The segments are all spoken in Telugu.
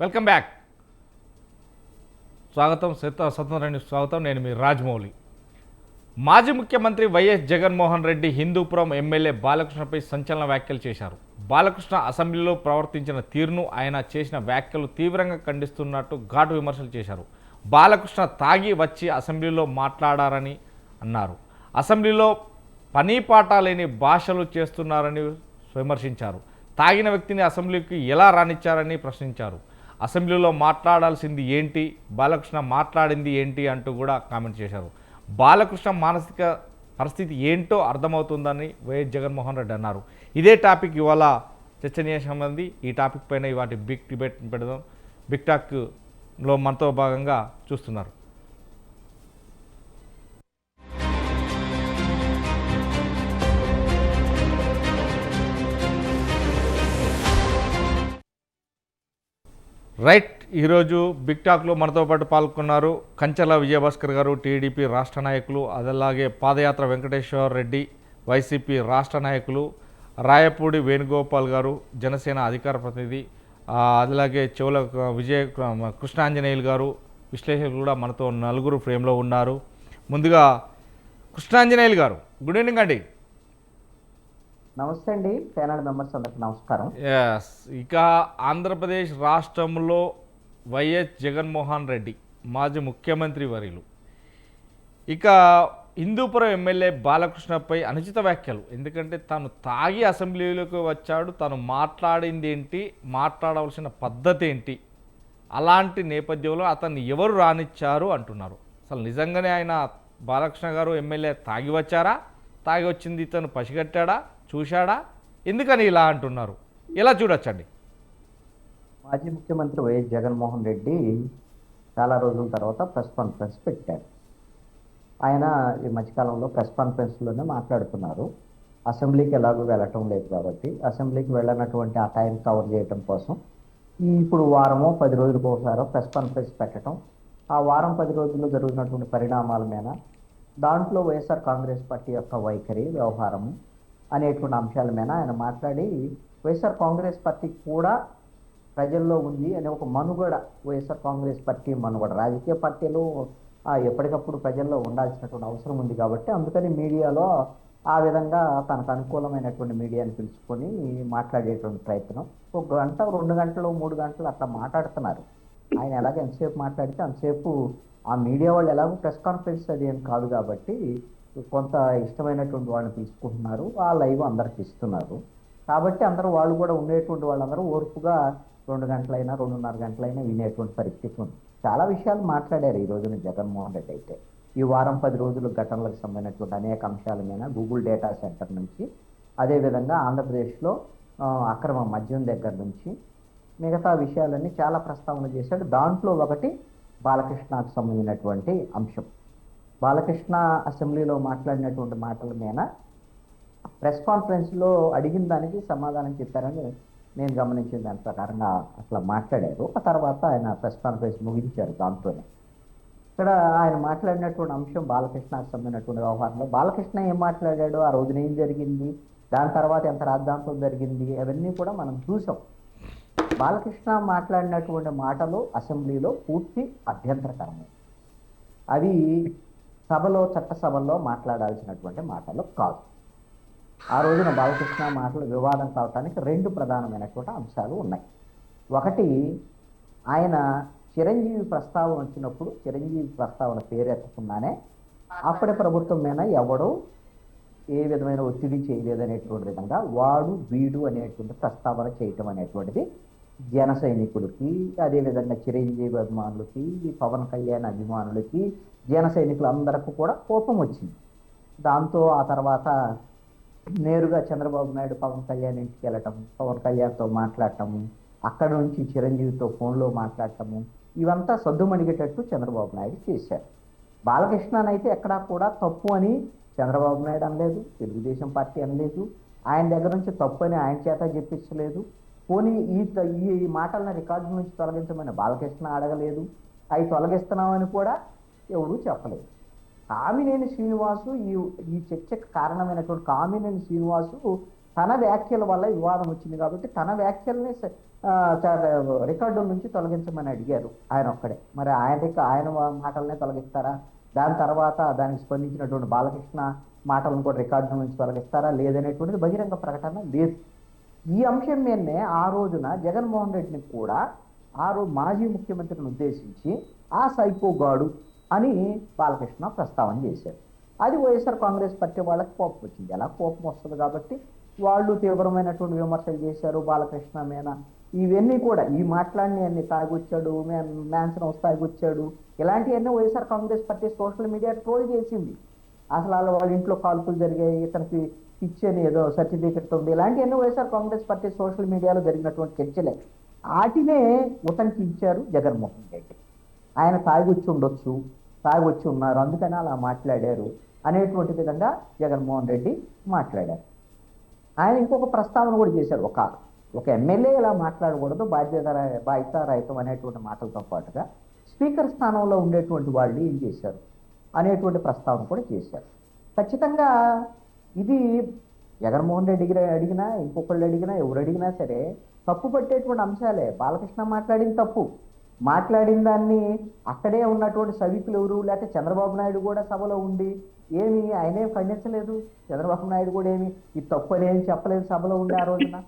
Welcome back. స్వాగతం స్వతంత్రానికి స్వాగతం. నేను మీ రాజమౌళి. మాజీ ముఖ్యమంత్రి వైఎస్ జగన్మోహన్ రెడ్డి హిందూపురం ఎమ్మెల్యే బాలకృష్ణపై సంచలన వ్యాఖ్యలు చేశారు. బాలకృష్ణ అసెంబ్లీలో ప్రవర్తించిన తీరును, ఆయన చేసిన వ్యాఖ్యలు తీవ్రంగా ఖండిస్తున్నట్టు ఘాటు విమర్శలు చేశారు. బాలకృష్ణ తాగి వచ్చి అసెంబ్లీలో మాట్లాడారని అన్నారు. అసెంబ్లీలో పనీపాట లేని భాషలు చేస్తున్నారని విమర్శించారు. తాగిన వ్యక్తిని అసెంబ్లీకి ఎలా రానిచ్చారని ప్రశ్నించారు. అసెంబ్లీలో మాట్లాడాల్సింది ఏంటి, బాలకృష్ణ మాట్లాడింది ఏంటి అంటూ కూడా కామెంట్ చేశారు. బాలకృష్ణ మానసిక పరిస్థితి ఏంటో అర్థమవుతుందని వైఎస్ జగన్మోహన్ రెడ్డి అన్నారు. ఇదే టాపిక్ ఇవాళ చర్చనీయాంశమైంది. ఈ టాపిక్ పైన ఇవాటి బిగ్ డిబేట్ పెడదాం. బిగ్ టాక్లో మనతో భాగంగా చూస్తున్నారు. రైట్, ఈరోజు బిగ్ టాక్లో మనతో పాటు పాల్గొన్నారు కంచర్ల విజయభాస్కర్ గారు, టీడీపీ రాష్ట్ర నాయకులు. అలాగే పాదయాత్ర వెంకటేశ్వర రెడ్డి, వైసీపీ రాష్ట్ర నాయకులు. రాయపూడి వేణుగోపాల్ గారు, జనసేన అధికార ప్రతినిధి. అలాగే చెవుల కృష్ణాంజనేయులు గారు, విశ్లేషకులు కూడా మనతో నలుగురు ఫ్రేమ్లో ఉన్నారు. ముందుగా కృష్ణాంజనేయులు గారు, గుడ్ ఈవినింగ్ అండి. నమస్తే అండి, ప్యానల్ మెంబర్స్ అందరికి నమస్కారం. ఎస్, ఇక ఆంధ్రప్రదేశ్ రాష్ట్రంలో వైఎస్ జగన్మోహన్ రెడ్డి మాజీ ముఖ్యమంత్రి వర్యులు ఇక హిందూపురం ఎమ్మెల్యే బాలకృష్ణపై అనుచిత వ్యాఖ్యలు. ఎందుకంటే తను తాగి అసెంబ్లీలోకి వచ్చాడు, తను మాట్లాడింది ఏంటి, మాట్లాడవలసిన పద్ధతి ఏంటి, అలాంటి నేపథ్యంలో అతన్ని ఎవరు రానిచ్చారు అంటున్నారు. అసలు నిజంగానే ఆయన బాలకృష్ణ గారు ఎమ్మెల్యే తాగి వచ్చారా, తాగి వచ్చింది తను పసిగట్టాడా, చూశాడా, ఎందుకని ఇలా అంటున్నారు, ఎలా చూడొచ్చండి? మాజీ ముఖ్యమంత్రి వైఎస్ జగన్మోహన్ రెడ్డి చాలా రోజుల తర్వాత ప్రెస్ కాన్ఫరెన్స్ పెట్టారు. ఆయన ఈ మధ్యకాలంలో ప్రెస్ కాన్ఫరెన్స్లోనే మాట్లాడుతున్నారు. అసెంబ్లీకి ఎలాగో వెళ్ళటం లేదు కాబట్టి అసెంబ్లీకి వెళ్ళనటువంటి ఆ టైం కవర్ చేయడం కోసం ఇప్పుడు వారమో 10 రోజులకు ఒకసారో ప్రెస్ కాన్ఫరెన్స్ పెట్టడం, ఆ వారం 10 రోజుల్లో జరుగుతున్నటువంటి పరిణామాల మీద, దాంట్లో వైఎస్ఆర్ కాంగ్రెస్ పార్టీ యొక్క వైఖరి, వ్యవహారము అనేటువంటి అంశాల మీద ఆయన మాట్లాడి వైఎస్ఆర్ కాంగ్రెస్ పార్టీ కూడా ప్రజల్లో ఉంది అనే ఒక మనుగడ, వైఎస్ఆర్ కాంగ్రెస్ పార్టీ మనుగడ, రాజకీయ పార్టీలు ఎప్పటికప్పుడు ప్రజల్లో ఉండాల్సినటువంటి అవసరం ఉంది కాబట్టి అందుకని మీడియాలో ఆ విధంగా తనకు అనుకూలమైనటువంటి మీడియాని పిలుచుకొని మాట్లాడేటువంటి ప్రయత్నం. 1 గంట 2 గంటలు 3 గంటలు అట్లా మాట్లాడుతున్నారు. ఆయన ఎలాగ ఎంతసేపు మాట్లాడితే అంతసేపు ఆ మీడియా వాళ్ళు ఎలాగో ప్రెస్ కాన్ఫరెన్స్ అది ఏం కాదు కాబట్టి కొంత ఇష్టమైనటువంటి వాళ్ళని తీసుకుంటున్నారు, ఆ లైవ్ అందరికి ఇస్తున్నారు కాబట్టి అందరూ వాళ్ళు కూడా ఉండేటువంటి వాళ్ళందరూ ఓర్పుగా 2 గంటలైనా 2.5 గంటలైనా వినేటువంటి పరిస్థితి ఉంది. చాలా విషయాలు మాట్లాడారు ఈ రోజున జగన్మోహన్ రెడ్డి. అయితే ఈ వారం 10 రోజుల ఘటనలకు సంబంధించినటువంటి అనేక అంశాల మీద గూగుల్ డేటా సెంటర్ నుంచి, అదేవిధంగా ఆంధ్రప్రదేశ్లో అక్రమ మద్యం దగ్గర నుంచి మిగతా విషయాలన్నీ చాలా ప్రస్తావన చేశాడు. దాంట్లో ఒకటి బాలకృష్ణకు సంబంధించినటువంటి అంశం. బాలకృష్ణ అసెంబ్లీలో మాట్లాడినటువంటి మాటల మీద ప్రెస్ కాన్ఫరెన్స్లో అడిగిన దానికి సమాధానం చెప్పారని నేను గమనించిన దాని ప్రకారంగా అట్లా మాట్లాడారు. ఆ తర్వాత ఆయన ప్రెస్ కాన్ఫరెన్స్ ముగించారు. దాంతోనే ఇక్కడ ఆయన మాట్లాడినటువంటి అంశం బాలకృష్ణకు సంబంధించినటువంటి వ్యవహారంలో బాలకృష్ణ ఏం మాట్లాడాడు, ఆ రోజున ఏం జరిగింది, దాని తర్వాత ఎంత రాద్ధాంతం జరిగింది, అవన్నీ కూడా మనం చూసాం. బాలకృష్ణ మాట్లాడినటువంటి మాటలు అసెంబ్లీలో పూర్తి అభ్యంతరకరమే. అవి సభలో, చట్టసభల్లో మాట్లాడాల్సినటువంటి మాటలు కాదు. ఆ రోజున బాలకృష్ణ మాటలు వివాదం కావడానికి 2 ప్రధానమైనటువంటి అంశాలు ఉన్నాయి. ఒకటి, ఆయన చిరంజీవి ప్రస్తావన వచ్చినప్పుడు చిరంజీవి ప్రస్తావన పేరెత్తకుండానే అప్పటి ప్రభుత్వం మీద ఎవడో ఏ విధమైన ఒత్తిడి చేయలేదనేటువంటి విధంగా వాడు వీడు అనేటువంటి ప్రస్తావన చేయటం అనేటువంటిది జన సైనికులకి, అదేవిధంగా చిరంజీవి అభిమానులకి, పవన్ కళ్యాణ్ అభిమానులకి, జన సైనికులందరికీ కూడా కోపం వచ్చింది. దాంతో ఆ తర్వాత నేరుగా చంద్రబాబు నాయుడు పవన్ కళ్యాణ్ ఇంటికి వెళ్ళటం, పవన్ కళ్యాణ్తో మాట్లాడటము, అక్కడ నుంచి చిరంజీవితో ఫోన్లో మాట్లాడటము, ఇవంతా సద్దుమణిగేటట్టు చంద్రబాబు నాయుడు చేశారు. బాలకృష్ణనైతే ఎక్కడా కూడా తప్పు అని చంద్రబాబు నాయుడు అనలేదు, తెలుగుదేశం పార్టీ అనలేదు, ఆయన దగ్గర నుంచి తప్పు అని ఆయన చేత చెప్పించలేదు. పోనీ ఈ మాటలను రికార్డు నుంచి తొలగించమని బాలకృష్ణ అడగలేదు, అవి తొలగిస్తున్నామని కూడా ఎవరూ చెప్పలేదు. కామినేని శ్రీనివాసు ఈ చర్చకు కారణమైనటువంటి కామినేని శ్రీనివాసు తన వ్యాఖ్యల వల్ల వివాదం వచ్చింది కాబట్టి తన వ్యాఖ్యల్ని రికార్డుల నుంచి తొలగించమని అడిగారు ఆయన ఒక్కడే. మరి ఆయన మాటలనే తొలగిస్తారా? దాని తర్వాత దానికి స్పందించినటువంటి బాలకృష్ణ మాటలను కూడా రికార్డుల నుంచి తొలగిస్తారా లేదనేటువంటిది బహిరంగ ప్రకటన లేదు. ఈ అంశం మీదనే ఆ రోజున జగన్మోహన్ రెడ్డిని కూడా మాజీ ముఖ్యమంత్రిని ఉద్దేశించి ఆ సైకోగాడు అని బాలకృష్ణ ప్రస్తావన చేశారు. అది వైఎస్ఆర్ కాంగ్రెస్ పార్టీ వాళ్ళకి కోపం వచ్చింది. ఎలా కోపం వస్తుంది కాబట్టి వాళ్ళు తీవ్రమైనటువంటి విమర్శలు చేశారు బాలకృష్ణ మీద. ఇవన్నీ కూడా ఈ మాట్లాడిన అన్ని తాగొచ్చాడు, మ్యాన్సన్ హౌస్ తాగొచ్చాడు, ఇలాంటివన్నీ YSR Congress party social media troll చేసింది. అసలు వాళ్ళ ఇంట్లో కాల్పులు జరిగాయి, ఇతనికి ఇచ్చేది ఏదో సర్టిఫికెట్ ఉంది, ఇలాంటివన్నీ వైఎస్ఆర్ కాంగ్రెస్ పార్టీ సోషల్ మీడియాలో జరిగినటువంటి చర్చలే. వాటినే ఉతనికి ఇచ్చారు జగన్మోహన్ రెడ్డి. ఆయన తాగొచ్చి ఉండొచ్చు, తాగొచ్చి ఉన్నారు, అందుకని అలా మాట్లాడారు అనేటువంటి విధంగా జగన్మోహన్ రెడ్డి మాట్లాడారు. ఆయన ఇంకొక ప్రస్తావన కూడా చేశారు, ఒక ఎమ్మెల్యే ఇలా మాట్లాడకూడదు, బాధ్యతారహితం అనేటువంటి మాటలతో పాటుగా స్పీకర్ స్థానంలో ఉండేటువంటి వాళ్ళు ఏం చేశారు అనేటువంటి ప్రస్తావన కూడా చేశారు. ఖచ్చితంగా ఇది జగన్మోహన్ రెడ్డి అడిగినా ఇంకొకళ్ళు అడిగినా ఎవరు అడిగినా సరే తప్పు పట్టేటువంటి అంశాలే. బాలకృష్ణ మాట్లాడిన తప్పు, మాట్లాడిన దాన్ని అక్కడే ఉన్నటువంటి సభికులు ఎవరు, లేకపోతే చంద్రబాబు నాయుడు కూడా సభలో ఉండి ఏమి ఆయనే ఖండించలేదు. చంద్రబాబు నాయుడు కూడా ఏమి ఈ తప్పు అని ఏమి చెప్పలేదు సభలో ఉండి ఆ రోజున.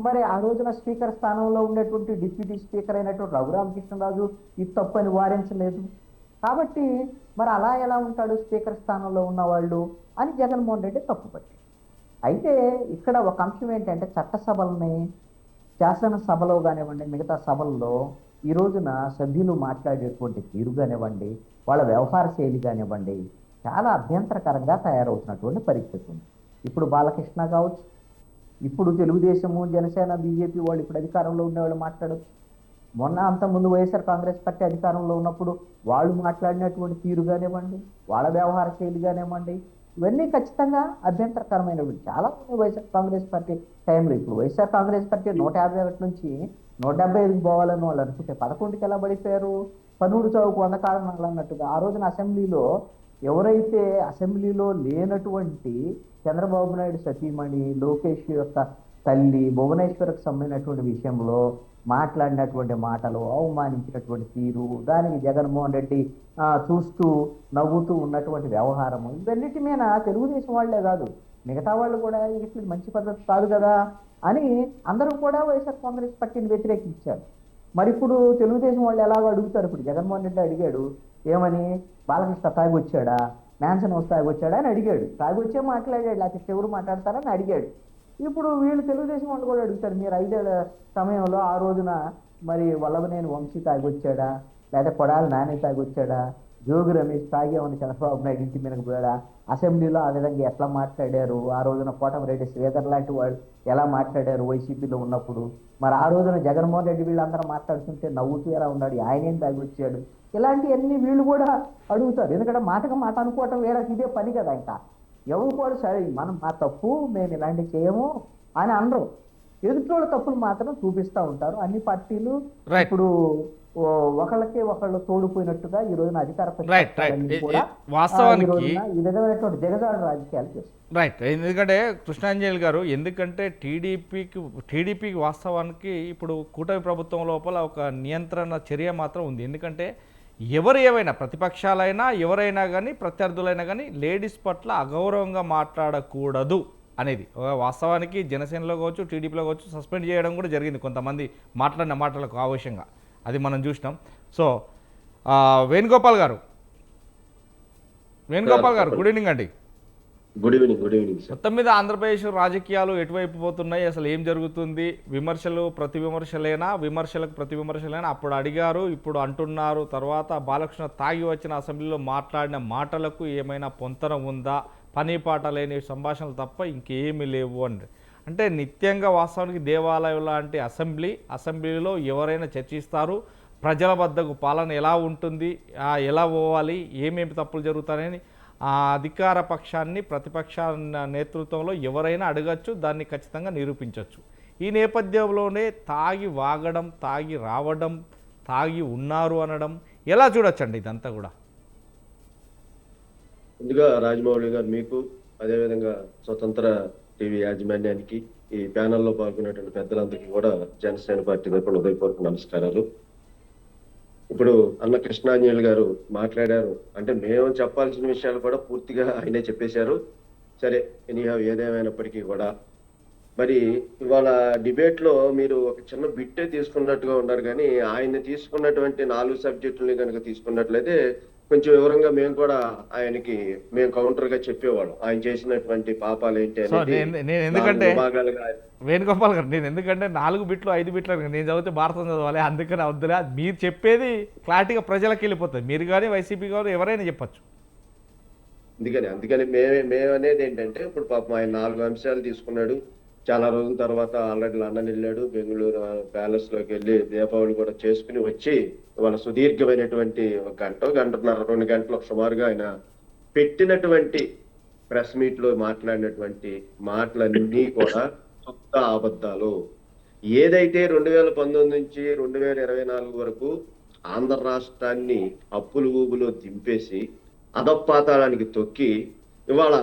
మరి ఆ రోజున స్పీకర్ స్థానంలో ఉండేటువంటి డిప్యూటీ స్పీకర్ అయినటువంటి రఘురామకృష్ణరాజు ఈ తప్పు అని వారించలేదు. కాబట్టి మరి అలా ఎలా ఉంటాడు స్పీకర్ స్థానంలో ఉన్నవాళ్ళు అని జగన్మోహన్ రెడ్డి తప్పు పట్టాడు. అయితే ఇక్కడ ఒక అంశం ఏంటంటే చట్టసభల్ని శాసనసభలో కానివ్వండి మిగతా సభల్లో ఈ రోజున సభ్యులు మాట్లాడేటువంటి తీరు కానివ్వండి వాళ్ళ వ్యవహార శైలి కానివ్వండి చాలా అభ్యంతరకరంగా తయారవుతున్నటువంటి పరిస్థితి ఉంది. ఇప్పుడు బాలకృష్ణ కావచ్చు, ఇప్పుడు తెలుగుదేశము జనసేన బీజేపీ వాళ్ళు ఇప్పుడు అధికారంలో ఉండేవాళ్ళు మాట్లాడచ్చు. మొన్న అంతకుముందు వైఎస్ఆర్ కాంగ్రెస్ పార్టీ అధికారంలో ఉన్నప్పుడు వాళ్ళు మాట్లాడినటువంటి తీరు కానివ్వండి వాళ్ళ వ్యవహార శైలి కానివ్వండి ఇవన్నీ ఖచ్చితంగా అభ్యంతరకరమైనవి. చాలా వైఎస్ఆర్ కాంగ్రెస్ పార్టీ టైంలో ఇప్పుడు వైఎస్ఆర్ కాంగ్రెస్ పార్టీ 151 నుంచి 175కి పోవాలని వాళ్ళు అనుకుంటే 11కి ఎలా పడిపోయారు? 13 చౌకు 100 కారణాలు అన్నట్టుగా ఆ రోజున అసెంబ్లీలో ఎవరైతే అసెంబ్లీలో లేనటువంటి చంద్రబాబు నాయుడు సతీమణి లోకేష్ యొక్క తల్లి భువనేశ్వర్కి సంబంధించినటువంటి విషయంలో మాట్లాడినటువంటి మాటలు, అవమానించినటువంటి తీరు, దానికి జగన్మోహన్ రెడ్డి చూస్తూ నవ్వుతూ ఉన్నటువంటి వ్యవహారము, ఇవన్నిటి మీద తెలుగుదేశం వాళ్లే కాదు మిగతా వాళ్ళు కూడా ఇది మంచి పద్ధతి కాదు కదా అని అందరూ కూడా వైఎస్ఆర్ కాంగ్రెస్ పార్టీని వ్యతిరేకించారు. మరి ఇప్పుడు తెలుగుదేశం వాళ్ళు ఎలాగో అడుగుతారు. ఇప్పుడు జగన్మోహన్ రెడ్డి అడిగాడు ఏమని, బాలకృష్ణ తాగొచ్చాడా, మ్యాన్సన్ హౌస్ తాగొచ్చాడా అని అడిగాడు. తాగొచ్చే మాట్లాడాడు, లేకపోతే ఎవరు మాట్లాడతారని అడిగాడు. ఇప్పుడు వీళ్ళు తెలుగుదేశం వాళ్ళు కూడా అడుగుతారు, మీరు 5 ఏళ్ల సమయంలో ఆ రోజున మరి వల్లభనేని వంశీ తాగొచ్చాడా, లేదా కొడాలి నాని తాగొచ్చాడా, జోగి రమేష్ తాగేమని చంద్రబాబు నాయుడు ఇంటి మీదకి పోయాడా, అసెంబ్లీలో ఆ విధంగా ఎట్లా మాట్లాడారు, ఆ రోజున కోటమిరెడ్డి శ్రీధర్ లాంటి వాళ్ళు ఎలా మాట్లాడారు వైసీపీలో ఉన్నప్పుడు, మరి ఆ రోజున జగన్మోహన్ రెడ్డి వీళ్ళందరూ మాట్లాడుతుంటే నవ్వుతూ ఎలా ఉన్నాడు, ఆయనేం తాగొచ్చాడు, ఇలాంటివన్నీ వీళ్ళు కూడా అడుగుతారు. ఎందుకంటే మాటకు మాట అనుకోవటం వీళ్ళకి ఇదే పని కదా. ఇంకా ఎవరు కూడా సరే మనం మా తప్పు మేము ఇలాంటివి చేయము అని అనరు, ఎదుటోళ్ళ తప్పులు మాత్రం చూపిస్తూ ఉంటారు. అన్ని పార్టీలు ఇప్పుడు ఒకళ్ళకి ఒకళ్ళు తోడుపోయినట్టుగా ఈ రోజున అధికార వాస్తవానికి ఈ విధమైనటువంటి దిగజాడు రాజకీయాలు చేస్తారు. రైట్. ఎందుకంటే కృష్ణాంజలి గారు, ఎందుకంటే టీడీపీకి వాస్తవానికి ఇప్పుడు కూటమి ప్రభుత్వం లోపల ఒక నియంత్రణ చర్య మాత్రం ఉంది. ఎందుకంటే ఎవరు ఏవైనా ప్రతిపక్షాలైనా ఎవరైనా కానీ ప్రత్యర్థులైనా కానీ లేడీస్ పట్ల అగౌరవంగా మాట్లాడకూడదు అనేది వాస్తవానికి జనసేనలో కావచ్చు టీడీపీలో కావచ్చు సస్పెండ్ చేయడం కూడా జరిగింది కొంతమంది మాట్లాడిన మాటలకు ఆవశ్యంగా, అది మనం చూసినాం. సో వేణుగోపాల్ గారు గుడ్ ఈవినింగ్ అండి. Good evening. మొత్తం మీద ఆంధ్రప్రదేశ్ రాజకీయాలు ఎటువైపు పోతున్నాయి, అసలు ఏం జరుగుతుంది, విమర్శలు ప్రతి విమర్శలేనా, విమర్శలకు ప్రతి విమర్శలేనా, అప్పుడు అడిగారు ఇప్పుడు అంటున్నారు, తర్వాత బాలకృష్ణ తాగి వచ్చిన అసెంబ్లీలో మాట్లాడిన మాటలకు ఏమైనా పొంతన ఉందా, పని పాట లేని సంభాషణలు తప్ప ఇంకేమీ లేవు అని. అంటే నిత్యంగా వాస్తవానికి దేవాలయం లాంటి అసెంబ్లీలో ఎవరైనా చర్చిస్తారు, ప్రజల వద్దకు పాలన ఎలా ఉంటుంది, ఎలా పోవాలి, ఏమేమి తప్పులు జరుగుతాయని ఆ అధికార పక్షాన్ని ప్రతిపక్ష నేతృత్వంలో ఎవరైనా అడగచ్చు, దాన్ని ఖచ్చితంగా నిరూపించవచ్చు. ఈ నేపథ్యంలోనే తాగి వాగడం, తాగి రావడం, తాగి ఉన్నారు అనడం ఎలా చూడొచ్చండి ఇదంతా కూడా? ముందుగా రాజమౌళి గారు మీకు, అదేవిధంగా స్వతంత్ర టీవీ యాజమాన్యానికి, ఈ ప్యానెల్లో పాల్గొన్నటువంటి పెద్దలందరికీ కూడా జనసేన పార్టీ తరపున హృదయపూర్వక నమస్కారాలు. ఇప్పుడు అన్న కృష్ణాంజలి గారు మాట్లాడారు. అంటే మేము చెప్పాల్సిన విషయాలు కూడా పూర్తిగా ఆయనే చెప్పేశారు. సరే, ఎనీహౌ ఏదేమైనప్పటికీ కూడా మరి ఇవాళ డిబేట్ లో మీరు ఒక చిన్న బిట్టే తీసుకున్నట్టుగా ఉన్నారు, కానీ ఆయన తీసుకున్నటువంటి 4 సబ్జెక్టుల్ని కనుక తీసుకున్నట్లయితే కొంచెం వివరంగా మేము కూడా ఆయనకి మేము కౌంటర్ గా చెప్పేవాళ్ళం. ఆయన చేసినటువంటి పాపాలు ఏంటి సో అనేది నేను 4 ఎందుకంటే విభాగాలుగా. వేణుగోపాల్ గారు, నేను ఎందుకంటే 4 బిట్లు 5 బిట్లు నేను చదివితే భారతం చదవాలి, అందుకని వద్దులే. మీరు చెప్పేది క్లారిటీగా ప్రజలకు వెళ్ళిపోతుంది. మీరు కానీ వైసీపీ గారు ఎవరైనా చెప్పచ్చు. అందుకని మేము అనేది ఏంటంటే, ఇప్పుడు పాపం ఆయన 4 అంశాలు తీసుకున్నాడు. చాలా రోజుల తర్వాత ఆల్రెడీ లండన్ వెళ్ళాడు, బెంగళూరు ప్యాలెస్ లోకి వెళ్ళి దీపావళి కూడా చేసుకుని వచ్చి వాళ్ళ సుదీర్ఘమైనటువంటి 1 గంట, 1.5, 2 గంటలు సుమారుగా ఆయన పెట్టినటువంటి ప్రెస్ మీట్ లో మాట్లాడినటువంటి మాటలన్నీ కూడా శుద్ధ అబద్ధాలు. ఏదైతే 2019 నుంచి 2024 వరకు ఆంధ్ర రాష్ట్రాన్ని అప్పులు ఊబులో దింపేసి అధపాతాళానికి తొక్కి ఇవాళ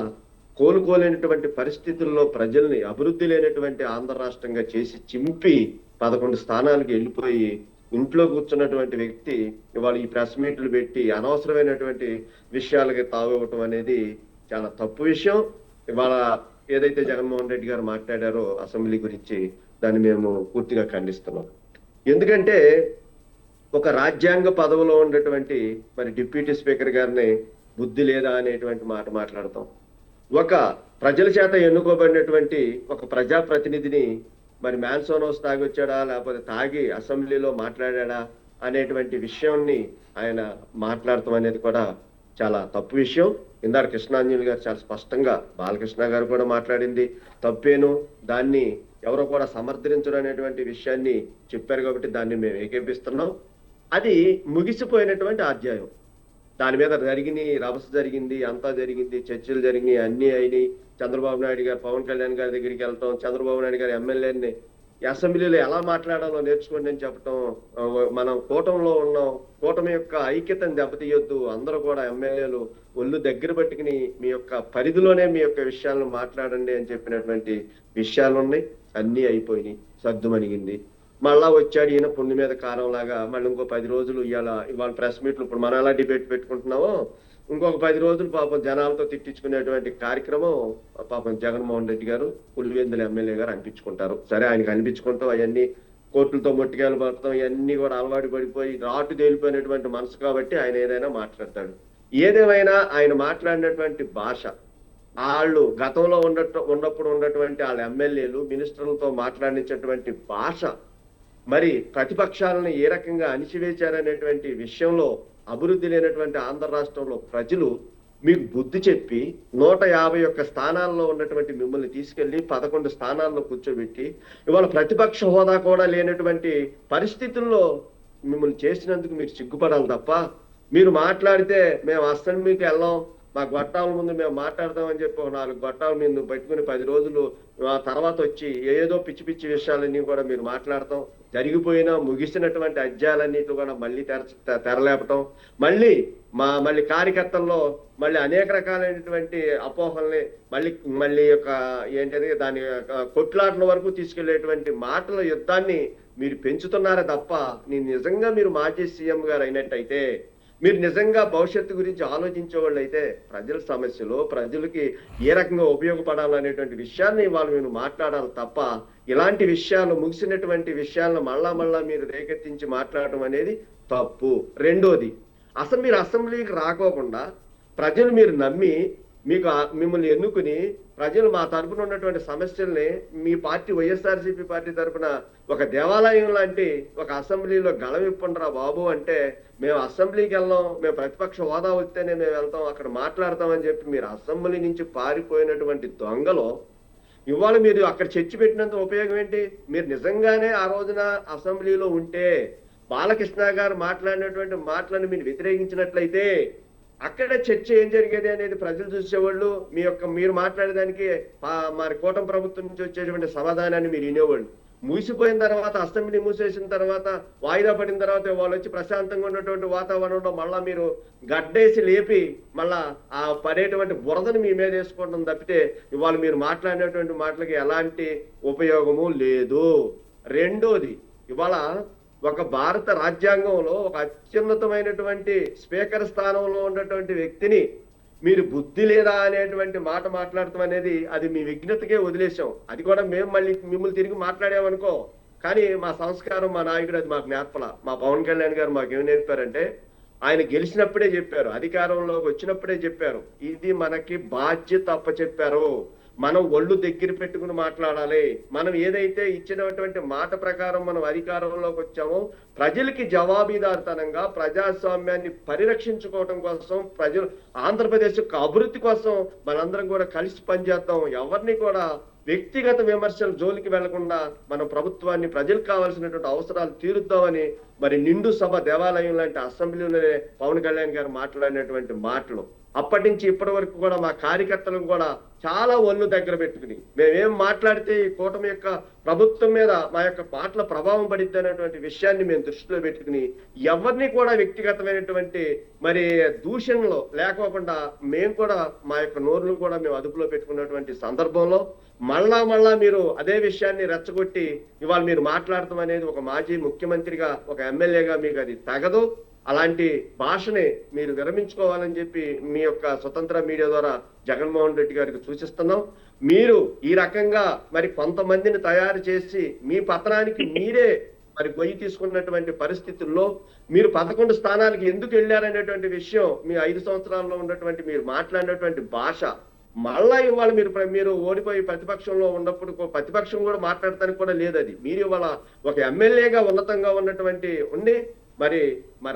కోలుకోలేనటువంటి పరిస్థితుల్లో ప్రజల్ని అభివృద్ధి లేనటువంటి ఆంధ్ర రాష్ట్రంగా చేసి చింపి 11 స్థానాలకు వెళ్ళిపోయి ఇంట్లో కూర్చున్నటువంటి వ్యక్తి ఇవాళ ఈ ప్రెస్ మీట్లు పెట్టి అనవసరమైనటువంటి విషయాలకి తావివ్వటం అనేది చాలా తప్పు విషయం. ఇవాళ ఏదైతే జగన్మోహన్ రెడ్డి గారు మాట్లాడారో అసెంబ్లీ గురించి, దాన్ని మేము పూర్తిగా ఖండిస్తున్నాం. ఎందుకంటే ఒక రాజ్యాంగ పదవిలో ఉన్నటువంటి మరి డిప్యూటీ స్పీకర్ గారిని బుద్ధి లేదా అనేటువంటి మాట మాట్లాడతాం. ఒక ప్రజల చేత ఎన్నుకోబడినటువంటి ఒక ప్రజాప్రతినిధిని మరి మ్యాన్సోనోస్ తాగి వచ్చాడా, లేకపోతే తాగి అసెంబ్లీలో మాట్లాడా అనేటువంటి విషయాన్ని ఆయన మాట్లాడటం అనేది కూడా చాలా తప్పు విషయం. ఇందాక కృష్ణాంజలి గారు చాలా స్పష్టంగా, బాలకృష్ణ గారు కూడా మాట్లాడింది తప్పేను, దాన్ని ఎవరో కూడా సమర్థించడం అనేటువంటి విషయాన్ని చెప్పారు, కాబట్టి దాన్ని మేము ఏకేపిస్తున్నాం. అది ముగిసిపోయినటువంటి అధ్యాయం. దాని మీద రభస జరిగింది, అంతా జరిగింది, చర్చలు జరిగినాయి, అన్ని అయినాయి. చంద్రబాబు నాయుడు గారు పవన్ కళ్యాణ్ గారి దగ్గరికి వెళ్ళటం, చంద్రబాబు నాయుడు గారు ఎమ్మెల్యేని అసెంబ్లీలో ఎలా మాట్లాడాలో నేర్చుకోండి అని చెప్పటం. మనం కూటమిలో ఉన్నాం, కూటమి యొక్క ఐక్యతను దెబ్బతీయొద్దు, అందరూ కూడా ఎమ్మెల్యేలు ఒళ్ళు దగ్గర పట్టుకుని మీ యొక్క పరిధిలోనే మీ యొక్క విషయాలను మాట్లాడండి అని చెప్పినటువంటి విషయాలు ఉన్నాయి. అన్నీ అయిపోయినాయి, సర్దుమణిగింది. మళ్ళా వచ్చాడు ఈయన పుండి మీద కారం లాగా. మళ్ళీ ఇంకో 10 రోజులు ఇవాళ ప్రెస్ మీట్లు ఇప్పుడు మనం ఎలా డిబేట్ పెట్టుకుంటున్నామో ఇంకొక 10 రోజులు పాపం జనాలతో తిట్టించుకునేటువంటి కార్యక్రమం పాపం జగన్మోహన్ రెడ్డి గారు, పులివెందుల ఎమ్మెల్యే గారు అనిపించుకుంటారు. సరే, ఆయనకి అనిపించుకుంటాం, అవన్నీ కోర్టులతో మొట్టికాయలు పడతాం, ఇవన్నీ కూడా అలవాటు పడిపోయి రాటు తేలిపోయినటువంటి మనసు కాబట్టి ఆయన ఏదైనా మాట్లాడతాడు. ఏదేమైనా ఆయన మాట్లాడినటువంటి భాష, వాళ్ళు గతంలో ఉన్నప్పుడు ఉన్నటువంటి వాళ్ళ ఎమ్మెల్యేలు మినిస్టర్లతో మాట్లాడించేటువంటి భాష, మరి ప్రతిపక్షాలను ఏ రకంగా అణిచివేశారనేటువంటి విషయంలో అభివృద్ధి లేనటువంటి ఆంధ్ర రాష్ట్రంలో ప్రజలు మీకు బుద్ధి చెప్పి 151 స్థానాల్లో ఉన్నటువంటి మిమ్మల్ని తీసుకెళ్లి 11 స్థానాల్లో కూర్చోబెట్టి ఇవాళ ప్రతిపక్ష హోదా కూడా లేనటువంటి పరిస్థితుల్లో మిమ్మల్ని చేసినందుకు మీరు సిగ్గుపడాలి తప్ప, మీరు మాట్లాడితే మేము అసెంబ్లీకి వెళ్ళాం, మా గొట్టాల ముందు మేము మాట్లాడతామని చెప్పి ఒక 4 గొట్టాల మీద పెట్టుకుని 10 రోజులు ఆ తర్వాత వచ్చి ఏదో పిచ్చి పిచ్చి విషయాలన్నీ కూడా మీరు మాట్లాడతాం, జరిగిపోయినా ముగిసినటువంటి అధ్యాయాలన్నిటి కూడా మళ్ళీ తెరలేపటం, మళ్ళీ కార్యకర్తల్లో మళ్ళీ అనేక రకాలైనటువంటి అపోహల్ని మళ్ళీ యొక్క ఏంటది దాని కొట్లాటల వరకు తీసుకెళ్లేటువంటి మాటల యుద్ధాన్ని మీరు పెంచుతున్నారే తప్ప, నిజంగా మీరు మాజీ సీఎం గారు అయినట్టయితే, మీరు నిజంగా భవిష్యత్తు గురించి ఆలోచించే వాళ్ళు అయితే ప్రజల సమస్యలు ప్రజలకి ఏ రకంగా ఉపయోగపడాలనేటువంటి విషయాన్ని వాళ్ళు మీరు మాట్లాడాలి తప్ప, ఇలాంటి విషయాలు ముగిసినటువంటి విషయాలను మళ్ళా మీరు రేకెత్తించి మాట్లాడటం అనేది తప్పు. రెండోది, అసలు మీరు అసెంబ్లీకి రాకోకుండా ప్రజలు మీరు నమ్మి మిమ్మల్ని ఎన్నుకుని ప్రజలు మా తరపున ఉన్నటువంటి సమస్యల్ని మీ పార్టీ వైఎస్ఆర్సీపీ పార్టీ తరపున ఒక దేవాలయం లాంటి ఒక అసెంబ్లీలో గళమిప్పుండ్రా బాబు అంటే, మేము అసెంబ్లీకి వెళ్దాం, మేము ప్రతిపక్ష హోదా వస్తేనే మేము వెళ్తాం, అక్కడ మాట్లాడతామని చెప్పి మీరు అసెంబ్లీ నుంచి పారిపోయినటువంటి దొంగలో ఇవాళ మీరు అక్కడ చర్చ పెట్టినంత ఉపయోగం ఏంటి? మీరు నిజంగానే ఆ రోజున అసెంబ్లీలో ఉంటే బాలకృష్ణ గారు మాట్లాడినటువంటి మాటలను మీరు వ్యతిరేకించినట్లయితే అక్కడ చర్చ ఏం జరిగేది అనేది ప్రజలు చూసేవాళ్ళు. మీరు మాట్లాడేదానికి మరి కూటమి ప్రభుత్వం నుంచి వచ్చేటువంటి సమాధానాన్ని మీరు వినేవాళ్ళు. మూసిపోయిన తర్వాత, అసెంబ్లీ మూసేసిన తర్వాత, వాయిదా పడిన తర్వాత వాళ్ళు వచ్చి ప్రశాంతంగా ఉన్నటువంటి వాతావరణంలో మళ్ళా మీరు గడ్డేసి లేపి మళ్ళా ఆ పడేటువంటి బురదను మీ మీద వేసుకోవడం తప్పితే ఇవాళ మీరు మాట్లాడినటువంటి మాటలకి ఎలాంటి ఉపయోగము లేదు. రెండోది, ఇవాళ ఒక భారత రాజ్యాంగంలో ఒక అత్యున్నతమైనటువంటి స్పీకర్ స్థానంలో ఉన్నటువంటి వ్యక్తిని మీరు బుద్ధి లేదా అనేటువంటి మాట మాట్లాడటం అనేది అది మీ విఘ్నతకే వదిలేసాం. అది కూడా మేము మళ్ళీ మిమ్మల్ని తిరిగి మాట్లాడామనుకో, కానీ మా సంస్కారం, మా నాయకుడు అది మాకు నేర్పల. మా పవన్ కళ్యాణ్ గారు మాకేం నేర్పారంటే, ఆయన గెలిచినప్పుడే చెప్పారు, అధికారంలోకి వచ్చినప్పుడే చెప్పారు, ఇది మనకి బాధ్యత అప్పచెప్పారు, మనం ఒళ్ళు దగ్గర పెట్టుకుని మాట్లాడాలి. మనం ఏదైతే ఇచ్చినటువంటి మాట ప్రకారం మనం అధికారంలోకి వచ్చామో ప్రజలకి జవాబుదారితనంగా ప్రజాస్వామ్యాన్ని పరిరక్షించుకోవడం కోసం, ప్రజలు ఆంధ్రప్రదేశ్ యొక్క అభివృద్ధి కోసం మనందరం కూడా కలిసి పనిచేద్దాం. ఎవరిని కూడా వ్యక్తిగత విమర్శలు జోలికి వెళ్లకుండా మన ప్రభుత్వాన్ని, ప్రజలకు కావాల్సినటువంటి అవసరాలు తీరుద్దామని మరి నిండు సభ దేవాలయం లాంటి అసెంబ్లీలోనే పవన్ కళ్యాణ్ గారు మాట్లాడినటువంటి మాటలు అప్పటి నుంచి ఇప్పటి వరకు కూడా మా కార్యకర్తలను కూడా చాలా ఒళ్ళు దగ్గర పెట్టుకుని మేమేం మాట్లాడితే ఈ కూటమి యొక్క ప్రభుత్వం మీద మా యొక్క మాటల ప్రభావం పడిద్ది అనేటువంటి విషయాన్ని మేము దృష్టిలో పెట్టుకుని ఎవరిని కూడా వ్యక్తిగతమైనటువంటి మరి దూషణలో లేకోకుండా మేము కూడా మా యొక్క నోరును కూడా మేము అదుపులో పెట్టుకున్నటువంటి సందర్భంలో మళ్ళా మీరు అదే విషయాన్ని రెచ్చగొట్టి ఇవాళ మీరు మాట్లాడటం అనేది ఒక మాజీ ముఖ్యమంత్రిగా, ఒక ఎమ్మెల్యేగా మీకు అది తగదు. అలాంటి భాషని మీరు విరమించుకోవాలని చెప్పి మీ యొక్క స్వతంత్ర మీడియా ద్వారా జగన్మోహన్ రెడ్డి గారికి సూచిస్తున్నాం. మీరు ఈ రకంగా మరి కొంతమందిని తయారు చేసి మీ పతనానికి మీరే మరి గొయ్యి తీసుకున్నటువంటి పరిస్థితుల్లో మీరు 11 స్థానాలకు ఎందుకు వెళ్ళారనేటువంటి విషయం, మీ 5 సంవత్సరాల్లో ఉన్నటువంటి మీరు మాట్లాడినటువంటి భాష మళ్ళా ఇవాళ మీరు ఓడిపోయి ప్రతిపక్షంలో ఉన్నప్పుడు ప్రతిపక్షం కూడా మాట్లాడటానికి కూడా లేదు. అది మీరు ఇవాళ ఒక ఎమ్మెల్యేగా ఉన్నతంగా ఉన్నటువంటి ఉండి మరి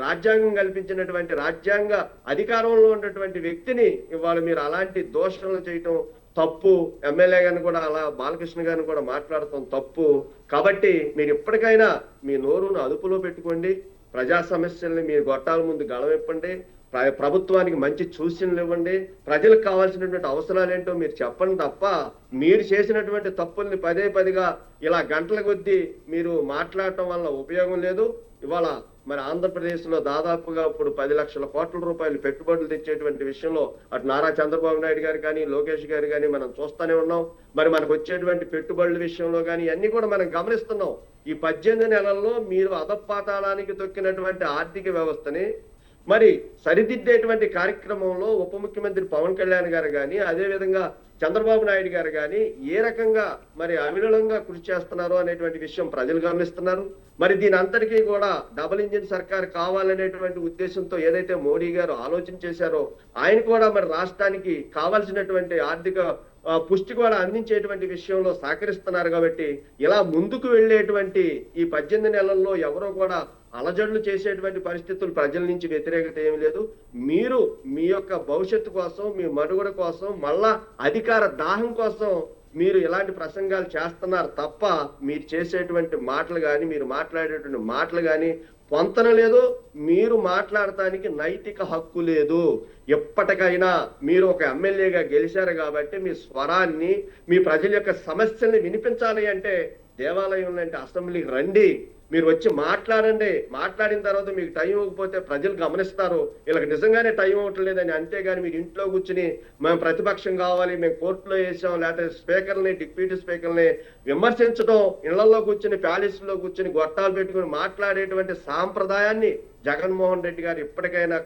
రాజ్యాంగం కల్పించినటువంటి రాజ్యాంగ అధికారంలో ఉన్నటువంటి వ్యక్తిని ఇవాళ మీరు అలాంటి దోషణలు చేయటం తప్పు. ఎమ్మెల్యే గారిని కూడా అలా బాలకృష్ణ గారిని కూడా మాట్లాడటం తప్పు. కాబట్టి మీరు ఎప్పటికైనా మీ నోరును అదుపులో పెట్టుకోండి. ప్రజా సమస్యల్ని మీరు గొట్టాల ముందు గళమిప్పండి. ప్రభుత్వానికి మంచి సూచనలు ఇవ్వండి. ప్రజలకు కావాల్సినటువంటి అవసరాలు ఏంటో మీరు చెప్పండి తప్ప మీరు చేసినటువంటి తప్పుల్ని పదేగా ఇలా గంటల కొద్దీ మీరు మాట్లాడటం వల్ల ఉపయోగం లేదు. ఇవాళ మరి ఆంధ్రప్రదేశ్ లో దాదాపుగా ఇప్పుడు 10 లక్షల కోట్ల రూపాయలు పెట్టుబడులు తెచ్చేటువంటి విషయంలో అటు నారా చంద్రబాబు నాయుడు గారు కానీ, లోకేష్ గారు కానీ మనం చూస్తూనే ఉన్నాం. మరి మనకు వచ్చేటువంటి పెట్టుబడుల విషయంలో కానీ అన్ని కూడా మనం గమనిస్తున్నాం. ఈ 18 నెలల్లో మీరు అధపాతాళానికి తొక్కినటువంటి ఆర్థిక వ్యవస్థని మరి సరిదిద్దేటువంటి కార్యక్రమంలో ఉప ముఖ్యమంత్రి పవన్ కళ్యాణ్ గారు కానీ, అదేవిధంగా చంద్రబాబు నాయుడు గారు కానీ ఏ రకంగా మరి అవిరళంగా కృషి చేస్తున్నారో అనేటువంటి విషయం ప్రజలు గమనిస్తున్నారు. మరి దీని అంతటికీ కూడా డబుల్ ఇంజిన్ సర్కార్ కావాలనేటువంటి ఉద్దేశంతో ఏదైతే మోడీ గారు ఆలోచన చేశారో ఆయన కూడా మరి రాష్ట్రానికి కావాల్సినటువంటి ఆర్థిక పుష్టి కూడా అందించేటువంటి విషయంలో సహకరిస్తున్నారు. కాబట్టి ఇలా ముందుకు వెళ్ళేటువంటి ఈ 18 నెలల్లో ఎవరో కూడా అలజడులు చేసేటువంటి పరిస్థితులు ప్రజల నుంచి వ్యతిరేకత ఏమీ లేదు. మీరు మీ యొక్క భవిష్యత్తు కోసం, మీ మనుగడ కోసం, మళ్ళా అధికార దాహం కోసం మీరు ఇలాంటి ప్రసంగాలు చేస్తున్నారు తప్ప మీరు చేసేటువంటి మాటలు కానీ, మీరు మాట్లాడేటువంటి మాటలు కానీ పొంతన లేదు. మీరు మాట్లాడటానికి నైతిక హక్కు లేదు. ఎప్పటికైనా మీరు ఒక ఎమ్మెల్యేగా గెలిచారు కాబట్టి మీ స్వరాన్ని, మీ ప్రజల యొక్క సమస్యల్ని వినిపించాలి అంటే దేవాలయం లాంటి అసెంబ్లీకి రండి. మీరు వచ్చి మాట్లాడండి. మాట్లాడిన తర్వాత మీకు టైం ఇవ్వకపోతే ప్రజలు గమనిస్తారు వీళ్ళకి నిజంగానే టైం ఇవ్వట్లేదని. అంతేగాని మీరు ఇంట్లో కూర్చుని మేము ప్రతిపక్షం కావాలి, మేము కోర్టులో వేసాం, లేకపోతే స్పీకర్ని, డిప్యూటీ స్పీకర్ని విమర్శించడం, ఇళ్లలో కూర్చుని ప్యాలెస్ లో కూర్చుని గొట్టాలు పెట్టుకుని మాట్లాడేటువంటి సాంప్రదాయాన్ని జగన్మోహన్ రెడ్డి గారు ఇప్పటికైనా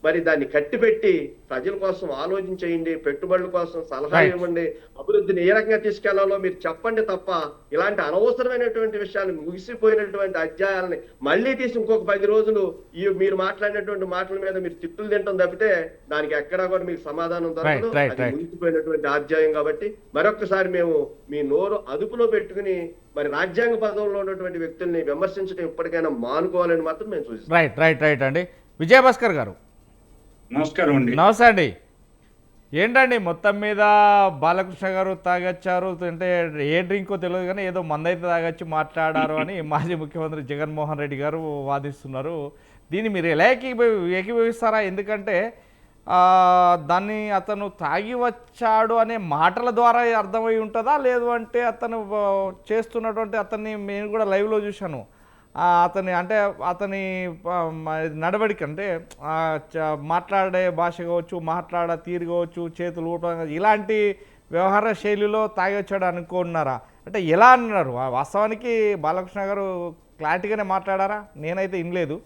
మరి దాన్ని కట్టిపెట్టి ప్రజల కోసం ఆలోచించేయండి. పెట్టుబడుల కోసం సలహా ఇవ్వండి. అభివృద్ధిని ఏ రకంగా తీసుకెళ్లాలో మీరు చెప్పండి తప్ప ఇలాంటి అనవసరమైనటువంటి విషయాలు, ముగిసిపోయినటువంటి అధ్యాయాలని మళ్ళీ తీసి ఇంకొక 10 రోజులు మీరు మాట్లాడినటువంటి మాటల మీద మీరు తిట్టులు తింటాం తప్పితే దానికి ఎక్కడా కూడా మీకు సమాధానం దొరకదు. అది ముగిసిపోయినటువంటి అధ్యాయం. కాబట్టి మరొకసారి మేము మీ నోరు అదుపులో పెట్టుకుని మరి రాజ్యాంగ పదవుల్లో ఉన్నటువంటి వ్యక్తుల్ని విమర్శించడం ఇప్పటికైనా మానుకోవాలని మాత్రం మేము సూచిస్తాం. రైట్ అండి. విజయభాస్కర్ గారు నమస్కారం అండి. నమస్తే అండి. ఏంటండి మొత్తం మీద బాలకృష్ణ గారు తాగొచ్చారు అంటే ఏ డ్రింకో తెలియదు కానీ ఏదో మందైతే తాగొచ్చి మాట్లాడారు అని మాజీ ముఖ్యమంత్రి జగన్మోహన్ రెడ్డి గారు వాదిస్తున్నారు. దీన్ని మీరు ఎలా ఏకీభవిస్తారా? ఎందుకంటే దాన్ని అతను తాగి వచ్చాడు అనే మాటల ద్వారా అర్థమై ఉంటుందా, లేదు అంటే అతను చేస్తున్నటువంటి అతన్ని నేను కూడా లైవ్లో చూశాను. అతని అంటే అతని నడవడిక అంటే మాట్లాడే భాష కావచ్చు, మాట్లాడే తీరు కావచ్చు, చేతులు ఊపడం ఇలాంటి వ్యవహార శైలిలో తాగి వచ్చాడు అనుకున్నారా? అంటే ఎలా అన్నారు? వాస్తవానికి బాలకృష్ణ గారు క్లారిటీగానే మాట్లాడారా? నేనైతే వినలేదు.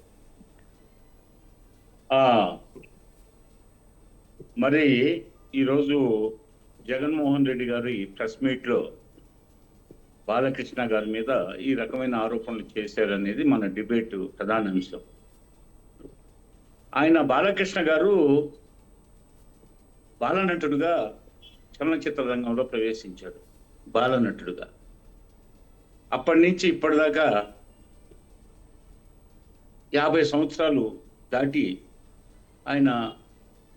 మరి ఈరోజు జగన్మోహన్ రెడ్డి గారు ఈ ప్రెస్ మీట్లో బాలకృష్ణ గారి మీద ఈ రకమైన ఆరోపణలు చేశారనేది మన డిబేట్ ప్రధాన అంశం. ఆయన బాలకృష్ణ గారు బాలనటుడుగా చలనచిత్ర రంగంలో ప్రవేశించాడు. బాలనటుడుగా అప్పటి నుంచి ఇప్పటిదాకా 50 సంవత్సరాలు దాటి ఆయన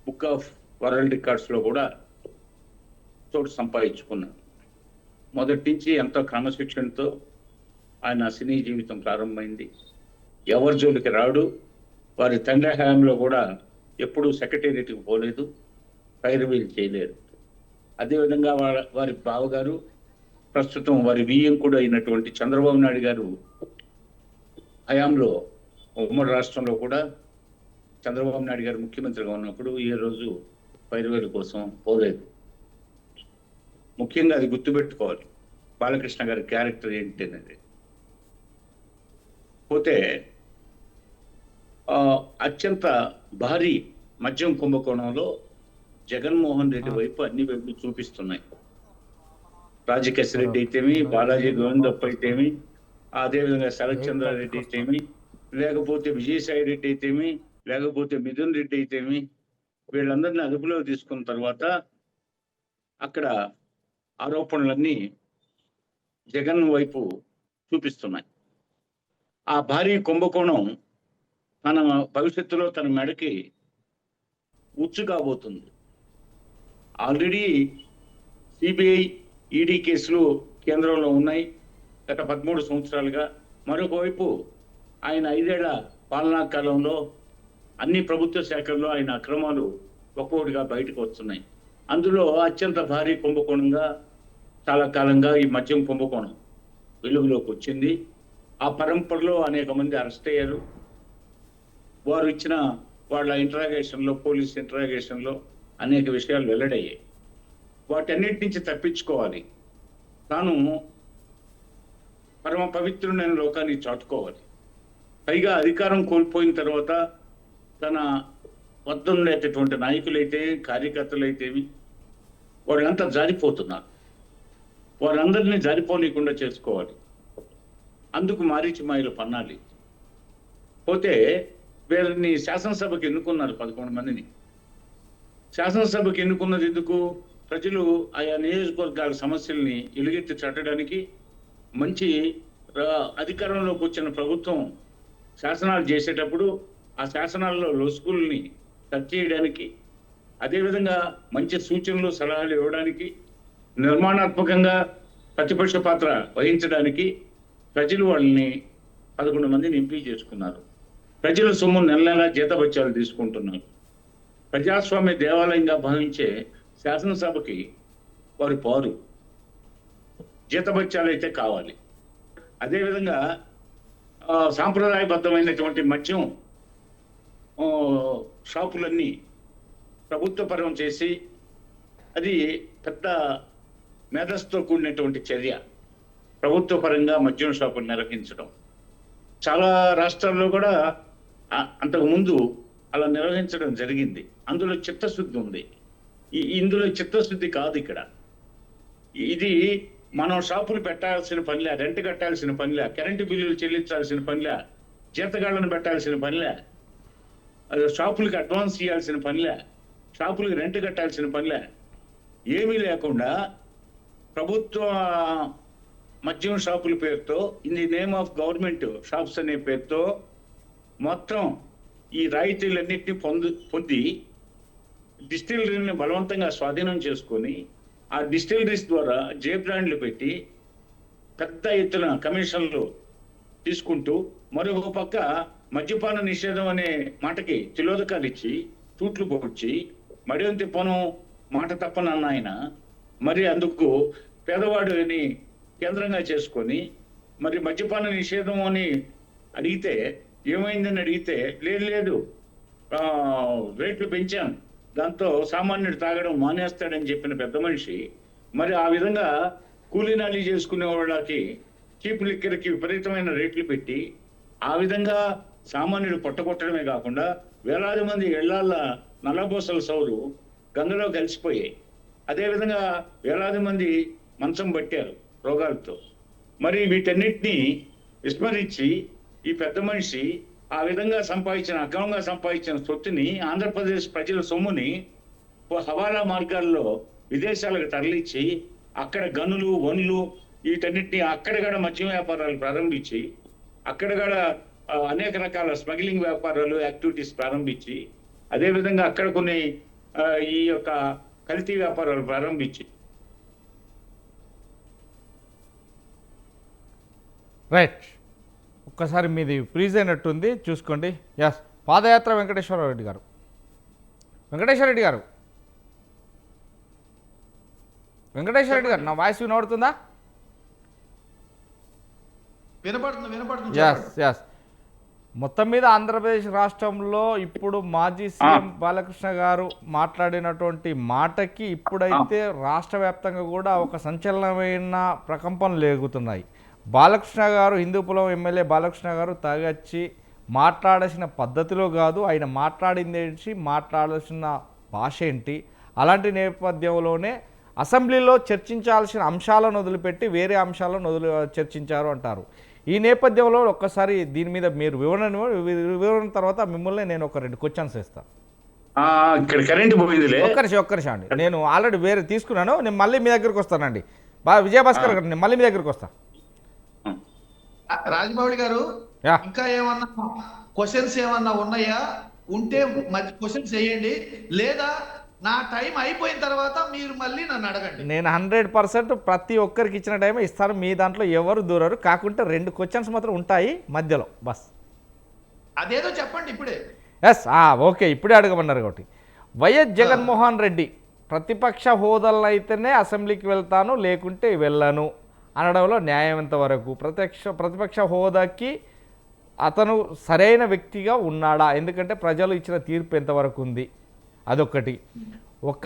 బుక్ ఆఫ్ వరల్డ్ రికార్డ్స్లో కూడా చోటు సంపాదించుకున్నాడు. మొదటి నుంచి ఎంతో క్రమశిక్షణతో ఆయన సినీ జీవితం ప్రారంభమైంది. ఎవరి జోలికి రాడు. వారి తండ్రి హయాంలో కూడా ఎప్పుడూ సెక్రటేరియట్కి పోలేదు, పైరవీలు చేయలేరు. అదేవిధంగా వారి బావగారు, ప్రస్తుతం వారి వియ్యం కూడా అయినటువంటి చంద్రబాబు నాయుడు గారు హయాంలో ఉమ్మడి రాష్ట్రంలో కూడా చంద్రబాబు నాయుడు గారు ముఖ్యమంత్రిగా ఉన్నప్పుడు ఏ రోజు పైరవేల కోసం పోలేదు. ముఖ్యంగా అది గుర్తుపెట్టుకోవాలి, బాలకృష్ణ గారి క్యారెక్టర్ ఏంటి అనేది. పోతే అత్యంత భారీ మద్యం కుంభకోణంలో జగన్మోహన్ రెడ్డి వైపు అన్ని వైపులు చూపిస్తున్నాయి. రాజకేశ్ రెడ్డి అయితేమి, బాలాజీ గోవిందప్ప అయితేమి, అదేవిధంగా శరత్ చంద్రారెడ్డి అయితేమి, లేకపోతే విజయసాయి రెడ్డి అయితేమి, లేకపోతే మిథున్ రెడ్డి అయితేమి, వీళ్ళందరినీ అదుపులో తీసుకున్న తర్వాత అక్కడ ఆరోపణలన్నీ జగన్ వైపు చూపిస్తున్నాయి. ఆ భారీ కుంభకోణం తన భవిష్యత్తులో తన మెడకి ఉచ్చు కాబోతుంది. ఆల్రెడీ సిబిఐ, ఈడీ కేసులు కేంద్రంలో ఉన్నాయి గత 13 సంవత్సరాలుగా. మరొక వైపు ఆయన 5 ఏళ్ల పాలనా కాలంలో అన్ని ప్రభుత్వ శాఖల్లో ఆయన అక్రమాలు ఒక్కొక్కటిగా బయటకు వస్తున్నాయి. అందులో అత్యంత భారీ కుంభకోణంగా చాలా కాలంగా ఈ మద్యం కుంభకోణం వెలుగులోకి వచ్చింది. ఆ పరంపరలో అనేక మంది అరెస్ట్ అయ్యారు. వారు ఇచ్చిన వాళ్ళ ఇంటరాగేషన్లో, పోలీస్ ఇంటరాగేషన్లో అనేక విషయాలు వెల్లడయ్యాయి. వాటన్నిటి నుంచి తప్పించుకోవాలి, తాను పరమ పవిత్రుడైన లోకాన్ని చాటుకోవాలి. పైగా అధికారం కోల్పోయిన తర్వాత తన వద్ద ఉండేటటువంటి నాయకులైతే, కార్యకర్తలైతేవి వాళ్ళంతా జారిపోతున్నారు. వారందరినీ జారిపోలేకుండా చేసుకోవాలి. అందుకు మారీచి మాయలు పన్నాలి. పోతే వీళ్ళని శాసనసభకు ఎన్నుకున్నారు 11 మందిని. శాసనసభకు ఎన్నుకున్నది ఎందుకు? ప్రజలు ఆయా నియోజకవర్గాల సమస్యల్ని ఎలుగెత్తి చట్టడానికి, మంచి అధికారంలోకి వచ్చిన ప్రభుత్వం శాసనాలు చేసేటప్పుడు ఆ శాసనాల్లో లొసుగుల్ని టచ్ చేయడానికి, అదేవిధంగా మంచి సూచనలు, సలహాలు ఇవ్వడానికి, నిర్మాణాత్మకంగా ప్రతిపక్ష పాత్ర వహించడానికి ప్రజలు వాళ్ళని 11 మందిని ఎంపిక చేసుకున్నారు. ప్రజల సొమ్ము నెల నెలా జీతభత్యాలు తీసుకుంటున్నారు. ప్రజాస్వామ్య దేవాలయంగా భావించే శాసనసభకి వారు పోరు. జీతభత్యాలు అయితే కావాలి. అదేవిధంగా సాంప్రదాయబద్ధమైనటువంటి మద్యం షాపులన్నీ ప్రభుత్వపరం చేసి, అది పెద్ద మేధస్సుతో కూడినటువంటి చర్య. ప్రభుత్వ పరంగా మద్యం షాపులు నిర్వహించడం చాలా రాష్ట్రాల్లో కూడా అంతకుముందు అలా నిర్వహించడం జరిగింది. అందులో చిత్తశుద్ధి ఉంది. ఇందులో చిత్తశుద్ధి కాదు. ఇక్కడ ఇది మనం షాపులు పెట్టాల్సిన పనిలే, రెంట్ కట్టాల్సిన పనిలే, కరెంటు బిల్లులు చెల్లించాల్సిన పనిలే, జీతగాళ్లను పెట్టాల్సిన పనిలే, షాపులకి అడ్వాన్స్ ఇవ్వాల్సిన పనిలే, షాపులకి రెంట్ కట్టాల్సిన పనిలే, ఏమీ లేకుండా ప్రభుత్వ మద్యం షాపుల పేరుతో, in the name of government shops అనే పేరుతో మొత్తం ఈ రాయితీలన్నింటినీ పొంది డిస్టిలరీని బలవంతంగా స్వాధీనం చేసుకొని, ఆ డిస్టిలరీస్ ద్వారా జే బ్రాండ్లు పెట్టి పెద్ద ఎత్తున కమిషన్లు తీసుకుంటూ, మరొక పక్క మద్యపాన నిషేధం అనే మాటకి తిలోదకాలు ఇచ్చి, తూట్లు పొడిచి మడియం తిప్పను మాట తప్పనన్న ఆయన మరి అందుకు పేదవాడిని కేంద్రంగా చేసుకొని మరి మద్యపాన నిషేధం అని అడిగితే ఏమైందని అడిగితే లేదు రేట్లు పెంచాం, దాంతో సామాన్యుడు తాగడం మానేస్తాడని చెప్పిన పెద్ద మనిషి మరి ఆ విధంగా కూలీనాలి చేసుకునే వాళ్ళకి చీప్ లిక్కర్కి విపరీతమైన రేట్లు పెట్టి ఆ విధంగా సామాన్యుడు పొట్టగొట్టడమే కాకుండా వేలాది మంది ఇళ్లాళ్ళ నల్లబోసల సౌలు గంగలో కలిసిపోయాయి. అదేవిధంగా వేలాది మంది మంచం పట్టారు రోగాలతో. మరి వీటన్నిటినీ విస్మరించి ఈ పెద్ద మనిషి ఆ విధంగా అక్రమంగా సంపాదించిన సొత్తుని, ఆంధ్రప్రదేశ్ ప్రజల సొమ్ముని హవాలా మార్గాల్లో విదేశాలకు తరలించి అక్కడ గనులు వనులు వీటన్నిటిని అక్కడ కూడా మద్యం వ్యాపారాలు ప్రారంభించి అక్కడ కూడా అనేక రకాల స్మగ్లింగ్ వ్యాపారాలు యాక్టివిటీస్ ప్రారంభించి అదేవిధంగా అక్కడ కొన్ని ఈ యొక్క కల్తీ వ్యాపారాలు ప్రారంభించి రైట్. ఒక్కసారి మీది ఫ్రీజ్ అయినట్టుంది, చూసుకోండి. ఎస్, పాదయాత్ర వెంకటేశ్వరరెడ్డి గారు. వెంకటేశ్వరరెడ్డి గారు, నా వాయిస్ వినబడుతుందా? వినపడుతుంది. ఎస్. మొత్తం మీద ఆంధ్రప్రదేశ్ రాష్ట్రంలో ఇప్పుడు మాజీ సీఎం బాలకృష్ణ గారు మాట్లాడినటువంటి మాటకి ఇప్పుడైతే రాష్ట్ర వ్యాప్తంగా కూడా ఒక సంచలనమైన ప్రకంపనలు లేగుతున్నాయి. బాలకృష్ణ గారు, హిందూపురం ఎమ్మెల్యే బాలకృష్ణ గారు తాగొచ్చి మాట్లాడాల్సిన పద్ధతిలో కాదు, ఆయన మాట్లాడింది ఏంటి, మాట్లాడాల్సిన భాష ఏంటి, అలాంటి నేపథ్యంలోనే అసెంబ్లీలో చర్చించాల్సిన అంశాలను వదిలిపెట్టి వేరే అంశాలను చర్చించారు అంటారు. ఈ నేపథ్యంలో ఒక్కసారి దీని మీద మీరు వివరణ తర్వాత మిమ్మల్ని నేను ఒక 2 క్వశ్చన్స్ ఇస్తాను. ఇక్కడ కరెంట్ పోయిందిలే. ఒక్క నిమిషం అండి, నేను ఆల్రెడీ వేరే తీసుకున్నాను, నేను మళ్ళీ మీ దగ్గరికి వస్తానండి. విజయభాస్కర్ గారు, నేను మళ్ళీ మీ దగ్గరికి వస్తాను. రాజమౌళి గారు, ఇంకా ఏమన్నా క్వశ్చన్స్ ఏమన్నా ఉన్నాయా? ఉంటే క్వశ్చన్స్ వేయండి, లేదా నా టైం అయిపోయిన తర్వాత మీరు మళ్ళీ నన్ను అడగండి. నేను 100% ప్రతి ఒక్కరికి ఇచ్చిన టైమే ఇస్తాను, మీ దాంట్లో ఎవరు దూరరు. కాకుంటే 2 క్వశ్చన్స్ మాత్రం ఉంటాయి మధ్యలో, బస్. అదేదో చెప్పండి ఇప్పుడే. ఎస్, ఓకే, ఇప్పుడే అడగమన్నారు కాబట్టి. వైఎస్ జగన్మోహన్ రెడ్డి ప్రతిపక్ష హోదాలో అయితేనే అసెంబ్లీకి వెళ్తాను, లేకుంటే వెళ్ళను అనడంలో న్యాయం ఎంతవరకు? ప్రతిపక్ష హోదాకి అతను సరైన వ్యక్తిగా ఉన్నాడా? ఎందుకంటే ప్రజలు ఇచ్చిన తీర్పు ఎంతవరకు ఉంది? అదొకటి.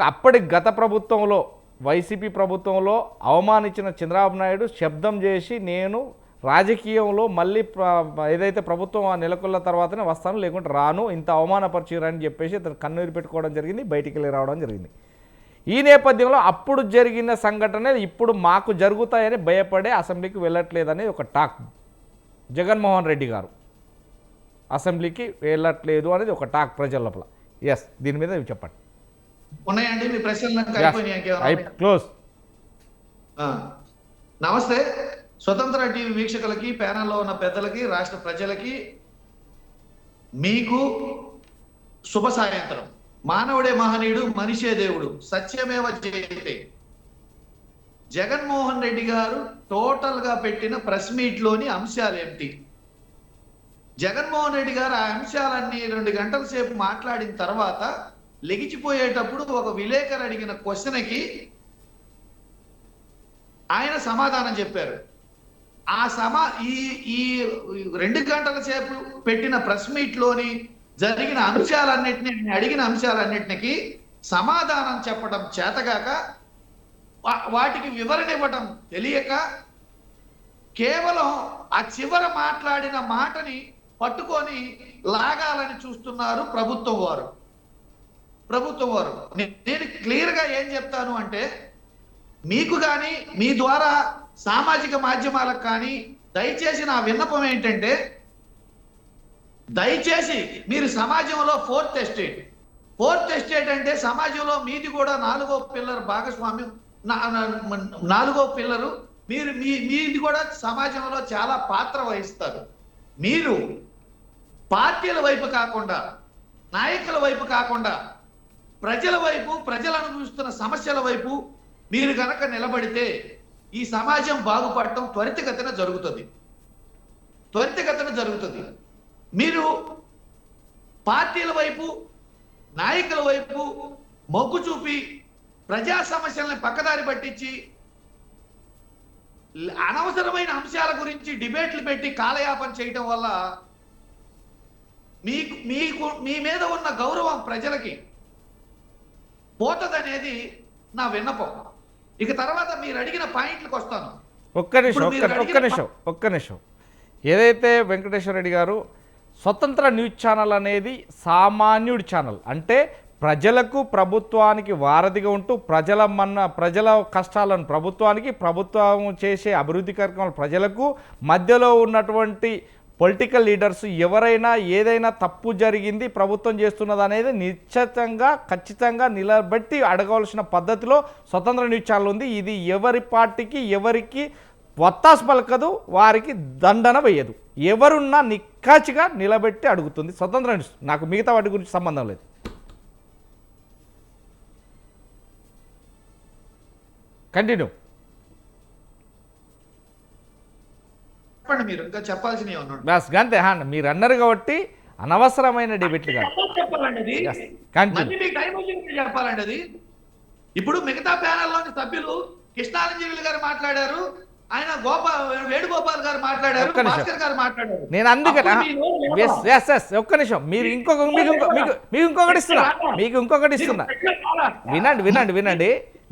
అప్పటి గత ప్రభుత్వంలో, వైసీపీ ప్రభుత్వంలో అవమానించిన చంద్రబాబు నాయుడు శబ్దం చేసి నేను రాజకీయంలో మళ్ళీ ఏదైతే ప్రభుత్వం నెలకొన్న తర్వాతనే వస్తాను, లేకుంటే రాను, ఇంత అవమానపరిచారని చెప్పేసి అతను కన్నీరు పెట్టుకోవడం జరిగింది, బయటికి వెళ్ళి రావడం జరిగింది. ఈ నేపథ్యంలో అప్పుడు జరిగిన సంఘటన ఇప్పుడు మాకు జరుగుతాయని భయపడే అసెంబ్లీకి వెళ్ళట్లేదని ఒక టాక్. జగన్మోహన్ రెడ్డి గారు అసెంబ్లీకి వెళ్ళట్లేదు అనేది ఒక టాక్ ప్రజల లోపల. ఎస్, దీని మీద చెప్పండి. ఉన్నాయండి మీ ప్రశ్నలు? క్లోజ్. నమస్తే. స్వతంత్ర టీవీ వీక్షకులకి, ప్యానెల్లో ఉన్న పెద్దలకి, రాష్ట్ర ప్రజలకి మీకు శుభ సాయంత్రం. మానవుడే మహనీయుడు, మనిషే దేవుడు, సత్యమేవ జయతే. జగన్మోహన్ రెడ్డి గారు టోటల్ గా పెట్టిన ప్రెస్ మీట్ లోని అంశాలు ఏమిటి? జగన్మోహన్ రెడ్డి గారు ఆ అంశాలన్నీ 2 గంటల సేపు మాట్లాడిన తర్వాత లెగిచిపోయేటప్పుడు ఒక విలేకరు అడిగిన క్వశ్చన్కి ఆయన సమాధానం చెప్పారు. ఈ 2 గంటల సేపు పెట్టిన ప్రెస్ మీట్ లోని జరిగిన అంశాలన్నిటిని, అడిగిన అంశాలన్నిటికి సమాధానం చెప్పడం చేతగాక, వాటికి వివరణ ఇవ్వడం తెలియక, కేవలం ఆ చివర మాట్లాడిన మాటని పట్టుకొని లాగాలని చూస్తున్నారు ప్రభుత్వం వారు. నేను క్లియర్ గా ఏం చెప్తాను అంటే, మీకు కానీ మీ ద్వారా సామాజిక మాధ్యమాలకు కానీ దయచేసి నా విన్నపం ఏంటంటే, దయచేసి మీరు సమాజంలో ఫోర్త్ ఎస్టేట్ అంటే సమాజంలో మీది కూడా 4వ పిల్లర్ భాగస్వామ్యం, 4వ పిల్లరు మీరు, మీది కూడా సమాజంలో చాలా పాత్ర వహిస్తారు. మీరు పార్టీల వైపు కాకుండా, నాయకుల వైపు కాకుండా, ప్రజల వైపు, ప్రజలు అనుభవిస్తున్న సమస్యల వైపు మీరు కనుక నిలబడితే ఈ సమాజం బాగుపడటం త్వరితగతిన జరుగుతుంది. మీరు పార్టీల వైపు, నాయకుల వైపు, మొగ్గు చూపి ప్రజా సమస్యల్ని పక్కదారి పట్టించి అనవసరమైన అంశాల గురించి డిబేట్లు పెట్టి కాలయాపన చేయటం వల్ల మీ మీద ఉన్న గౌరవం ప్రజలకి పోతదనేది నా విన్నపం. ఇక తర్వాత మీరు అడిగిన పాయింట్లకు వస్తాను. ఒక్క నిమిషం ఏదైతే వెంకటేశ్వర రెడ్డి గారు స్వతంత్ర న్యూస్ ఛానల్ అనేది సామాన్యుడి ఛానల్, అంటే ప్రజలకు ప్రభుత్వానికి వారధిగా ఉంటూ ప్రజల కష్టాలను ప్రభుత్వం చేసే అభివృద్ధి కార్యక్రమాలు ప్రజలకు, మధ్యలో ఉన్నటువంటి పొలిటికల్ లీడర్స్ ఎవరైనా ఏదైనా తప్పు జరిగింది ప్రభుత్వం చేస్తున్నది అనేది ఖచ్చితంగా నిలబెట్టి అడగవలసిన పద్ధతిలో స్వతంత్ర న్యూస్ ఛానల్ ఉంది. ఇది ఎవరి పార్టీకి ఎవరికి వత్తాసు పలకదు, వారికి దండన వేయదు. ఎవరున్నా నిక్కాచిగా నిలబెట్టి అడుగుతుంది స్వతంత్ర న్యూస్. నాకు మిగతా వాటి గురించి సంబంధం లేదు. కంటిన్యూ. చెప్పండి, మీరు ఇంకా చెప్పాల్సినవి ఉన్నాడు. బస్ గంతే. మీరు అన్నారు కాబట్టి అనవసరమైన డిబేట్లు కాదు. చెప్పాలండి అది. Yes, continue. మళ్ళీ మీకు టైం వచ్చింది చెప్పాలండి అది. ఇప్పుడు మిగతా ప్యానెల్లోని సభ్యులు కృష్ణారంజీవులు గారు మాట్లాడారు, ఆయన వేణుగోపాల్ గారు మాట్లాడారు, ఒక్క నిమిషం. భాస్కర్ గారు మాట్లాడారు. నేను అందుకని అప్పుడు మీరు ఒక్క నిమిషం మీరు ఇంకొకటి ఇస్తున్నా.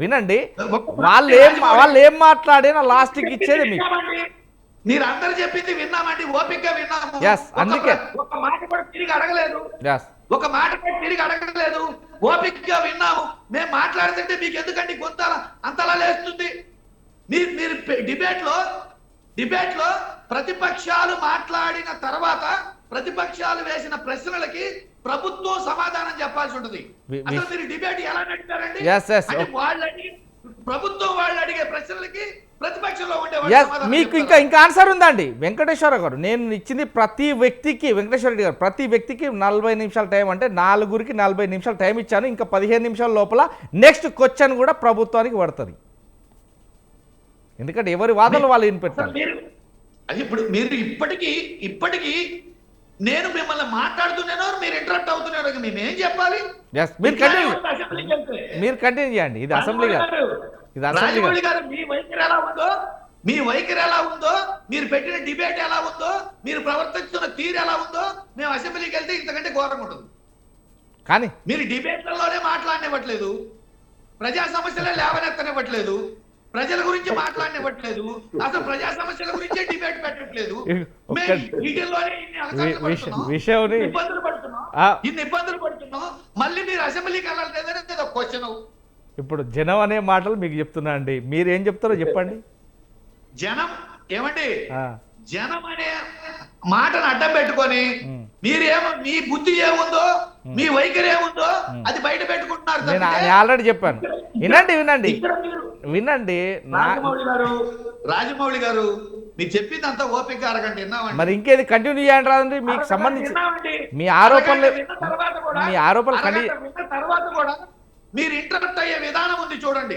వినండి. వాళ్ళు ఏం మాట్లాడినా లాస్ట్కి ఇచ్చేది మీకు. మీరు అందరు చెప్పింది విన్నామండి, ఓపికగా విన్నాము. Yes, అందుకే. ఒక మాట కూడా తిరిగి అడగలేదు. Yes. ఒక మాట కూడా తిరిగి అడగలేదు, ఓపికగా విన్నాము. మేము మాట్లాడుతుంటే మీకు ఎందుకండి గొంత అంతలా లేస్తుంది? మీరు డిబేట్ లో ప్రతిపక్షాలు మాట్లాడిన తర్వాత ప్రతిపక్షాలు వేసిన ప్రశ్నలకి ప్రభుత్వం సమాధానం చెప్పాల్సి ఉంటుంది. అసలు మీరు డిబేట్ ఎలా నడిపారండి? అంటే ప్రభుత్వం వాళ్ళు అడిగే ప్రశ్నలకి ప్రతిపక్షంలో ఉండే మీకు ఇంకా ఆన్సర్ ఉందండి వెంకటేశ్వర గారు. నేను ఇచ్చింది ప్రతి వ్యక్తికి, వెంకటేశ్వర రెడ్డి గారు ప్రతి వ్యక్తికి 40 నిమిషాల టైం, అంటే 4గురికి 40 నిమిషాల టైం ఇచ్చాను. ఇంకా 15 నిమిషాల లోపల నెక్స్ట్ క్వశ్చన్ కూడా ప్రభుత్వానికి పడుతుంది. ఎందుకంటే ఎవరి వాదనలు వాళ్ళు వినిపెట్టాలి. అది ఇప్పుడు మీరు ఇప్పటికీ నేను మిమ్మల్ని మాట్లాడుతున్నానో మీరు ఇంటరప్ట్ అవుతున్నారో మేమేం చెప్పాలి? మీరు కంటిన్యూ చేయండి. ఇది అసెంబ్లీ గారు. రాజమౌళి గారు మీ వైఖరి ఎలా ఉందో, మీరు పెట్టిన డిబేట్ ఎలా ఉందో, మీరు ప్రవర్తిస్తున్న తీరు ఎలా ఉందో, మేము అసెంబ్లీకి వెళ్తే ఇంతకంటే ఘోరంగా ఉంటుంది. కానీ మీరు డిబేట్లలోనే మాట్లాడనివ్వట్లేదు, ప్రజా సమస్యలే లేవనెత్తనివ్వట్లేదు, ప్రజల గురించి మాట్లాడనివ్వట్లేదు, అసలు ప్రజా సమస్యల గురించే డిబేట్ పెట్టట్లేదు. వీటిల్లోనే ఇన్ని ఇబ్బందులు పడుతున్నాం, మళ్ళీ మీరు అసెంబ్లీకి వెళ్ళట్లేదని ఒక క్వశ్చన్. ఇప్పుడు జనం అనే మాటలు మీకు చెప్తున్నా అండి, మీరు ఏం చెప్తారో చెప్పండి. జనం ఏమండి, జనం అనే మాటను అడ్డం పెట్టుకొని మీరేమో మీ బుద్ధి ఏముందో, మీ వైఖరి ఏముందో అది బయట పెట్టుకుంటున్నారు. నేను ఆల్రెడీ చెప్పాను. వినండి రాజమౌళి గారు మీరు చెప్పింది అంతా ఓపిక అరగంట విన్నామండి. మరి ఇంకేది కంటిన్యూ చేయండి రాదండి. మీకు సంబంధించి మీ ఆరోపణలు తర్వాత కూడా మీరు ఇంటరప్ట్ అయ్యే విధానం ఉంది చూడండి.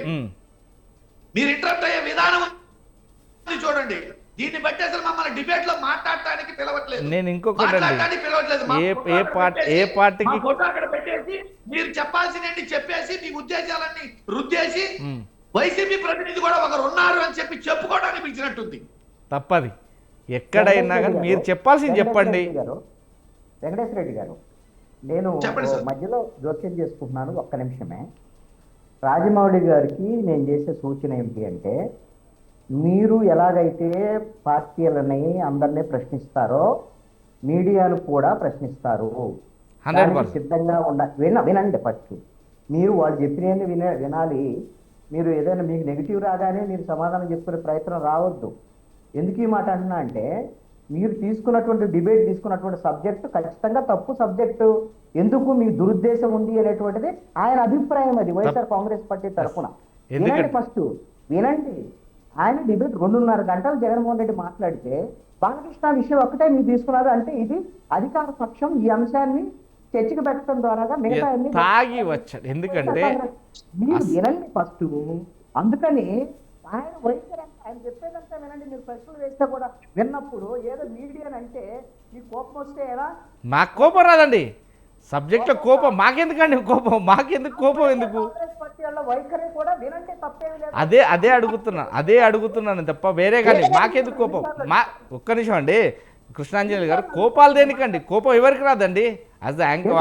దీన్ని బట్టి అసలు మమ్మల్ని డిబేట్ లో మాట్లాడటానికి పిలవట్లేదు. నేను ఇంకొకటి ఏ పార్టీకి ఫోటో అక్కడ పెట్టేసి మీరు చెప్పాల్సినవి చెప్పేసి మీ ఉద్దేశాలన్నీ రుద్దేసి వైసీపీ ప్రతినిధి కూడా ఒకరు ఉన్నారు అని చెప్పి చెప్పుకోవడానికి పిలిచినట్టుంది. తప్పది ఎక్కడైనా కానీ మీరు చెప్పాల్సింది చెప్పండి. వెంకటేశ్వర రెడ్డి గారు, నేను మధ్యలో జోక్యం చేసుకుంటున్నాను, ఒక్క నిమిషమే. రాజమౌళి గారికి నేను చేసే సూచన ఏమిటి అంటే, మీరు ఎలాగైతే పార్టీలని అందరినీ ప్రశ్నిస్తారో మీడియాను కూడా ప్రశ్నిస్తారు. సిద్ధంగా వినండి. ఫస్ట్ మీరు వాళ్ళు చెప్పినవి వినాలి. మీరు ఏదైనా మీకు నెగిటివ్ రాగానే మీరు సమాధానం చెప్పుకునే ప్రయత్నం రావద్దు. ఎందుకు ఈ మాట అంటున్నా అంటే, మీరు తీసుకున్నటువంటి సబ్జెక్టు ఖచ్చితంగా తప్పు సబ్జెక్టు. ఎందుకు మీకు దురుద్దేశం ఉంది అనేటువంటిది ఆయన అభిప్రాయం. అది వైఎస్ఆర్ కాంగ్రెస్ పార్టీ తరఫున. ఫస్ట్ వినండి. ఆయన డిబేట్ 2.5 గంటలు జగన్మోహన్ రెడ్డి మాట్లాడితే బాలకృష్ణ విషయం ఒక్కటే మీరు తీసుకున్నారు. అంటే ఇది అధికార పక్షం ఈ అంశాన్ని చర్చకు పెట్టడం ద్వారా మిగతా తాగి వచ్చాడు. ఎందుకంటే మీరు వినండి ఫస్ట్. అందుకని ఆయన వైఖరి ఆయన చెప్పేదంతా వినండి. మీరు ప్రశ్నలు వేస్తే కూడా విన్నప్పుడు ఏదో మీడియా అంటే మీకు కోపం వస్తే ఎలా? నాకు కోపం రాదండి. సబ్జెక్ట్లో కోపం మాకెందుకండి, కోపం మాకెందుకు, కోపం ఎందుకు? కాంగ్రెస్ పార్టీ వాళ్ళ వైఖరి కూడా వినంటే తప్పేమీ లేదు. అదే అడుగుతున్నాను తప్ప వేరే కానీ మాకెందుకు కోపం? ఒక్క నిమిషం అండి కృష్ణాంజలి గారు, కోపాలు దేనికండి? కోపం ఎవరికి రాదండి? యాజ్ ద యాంకర్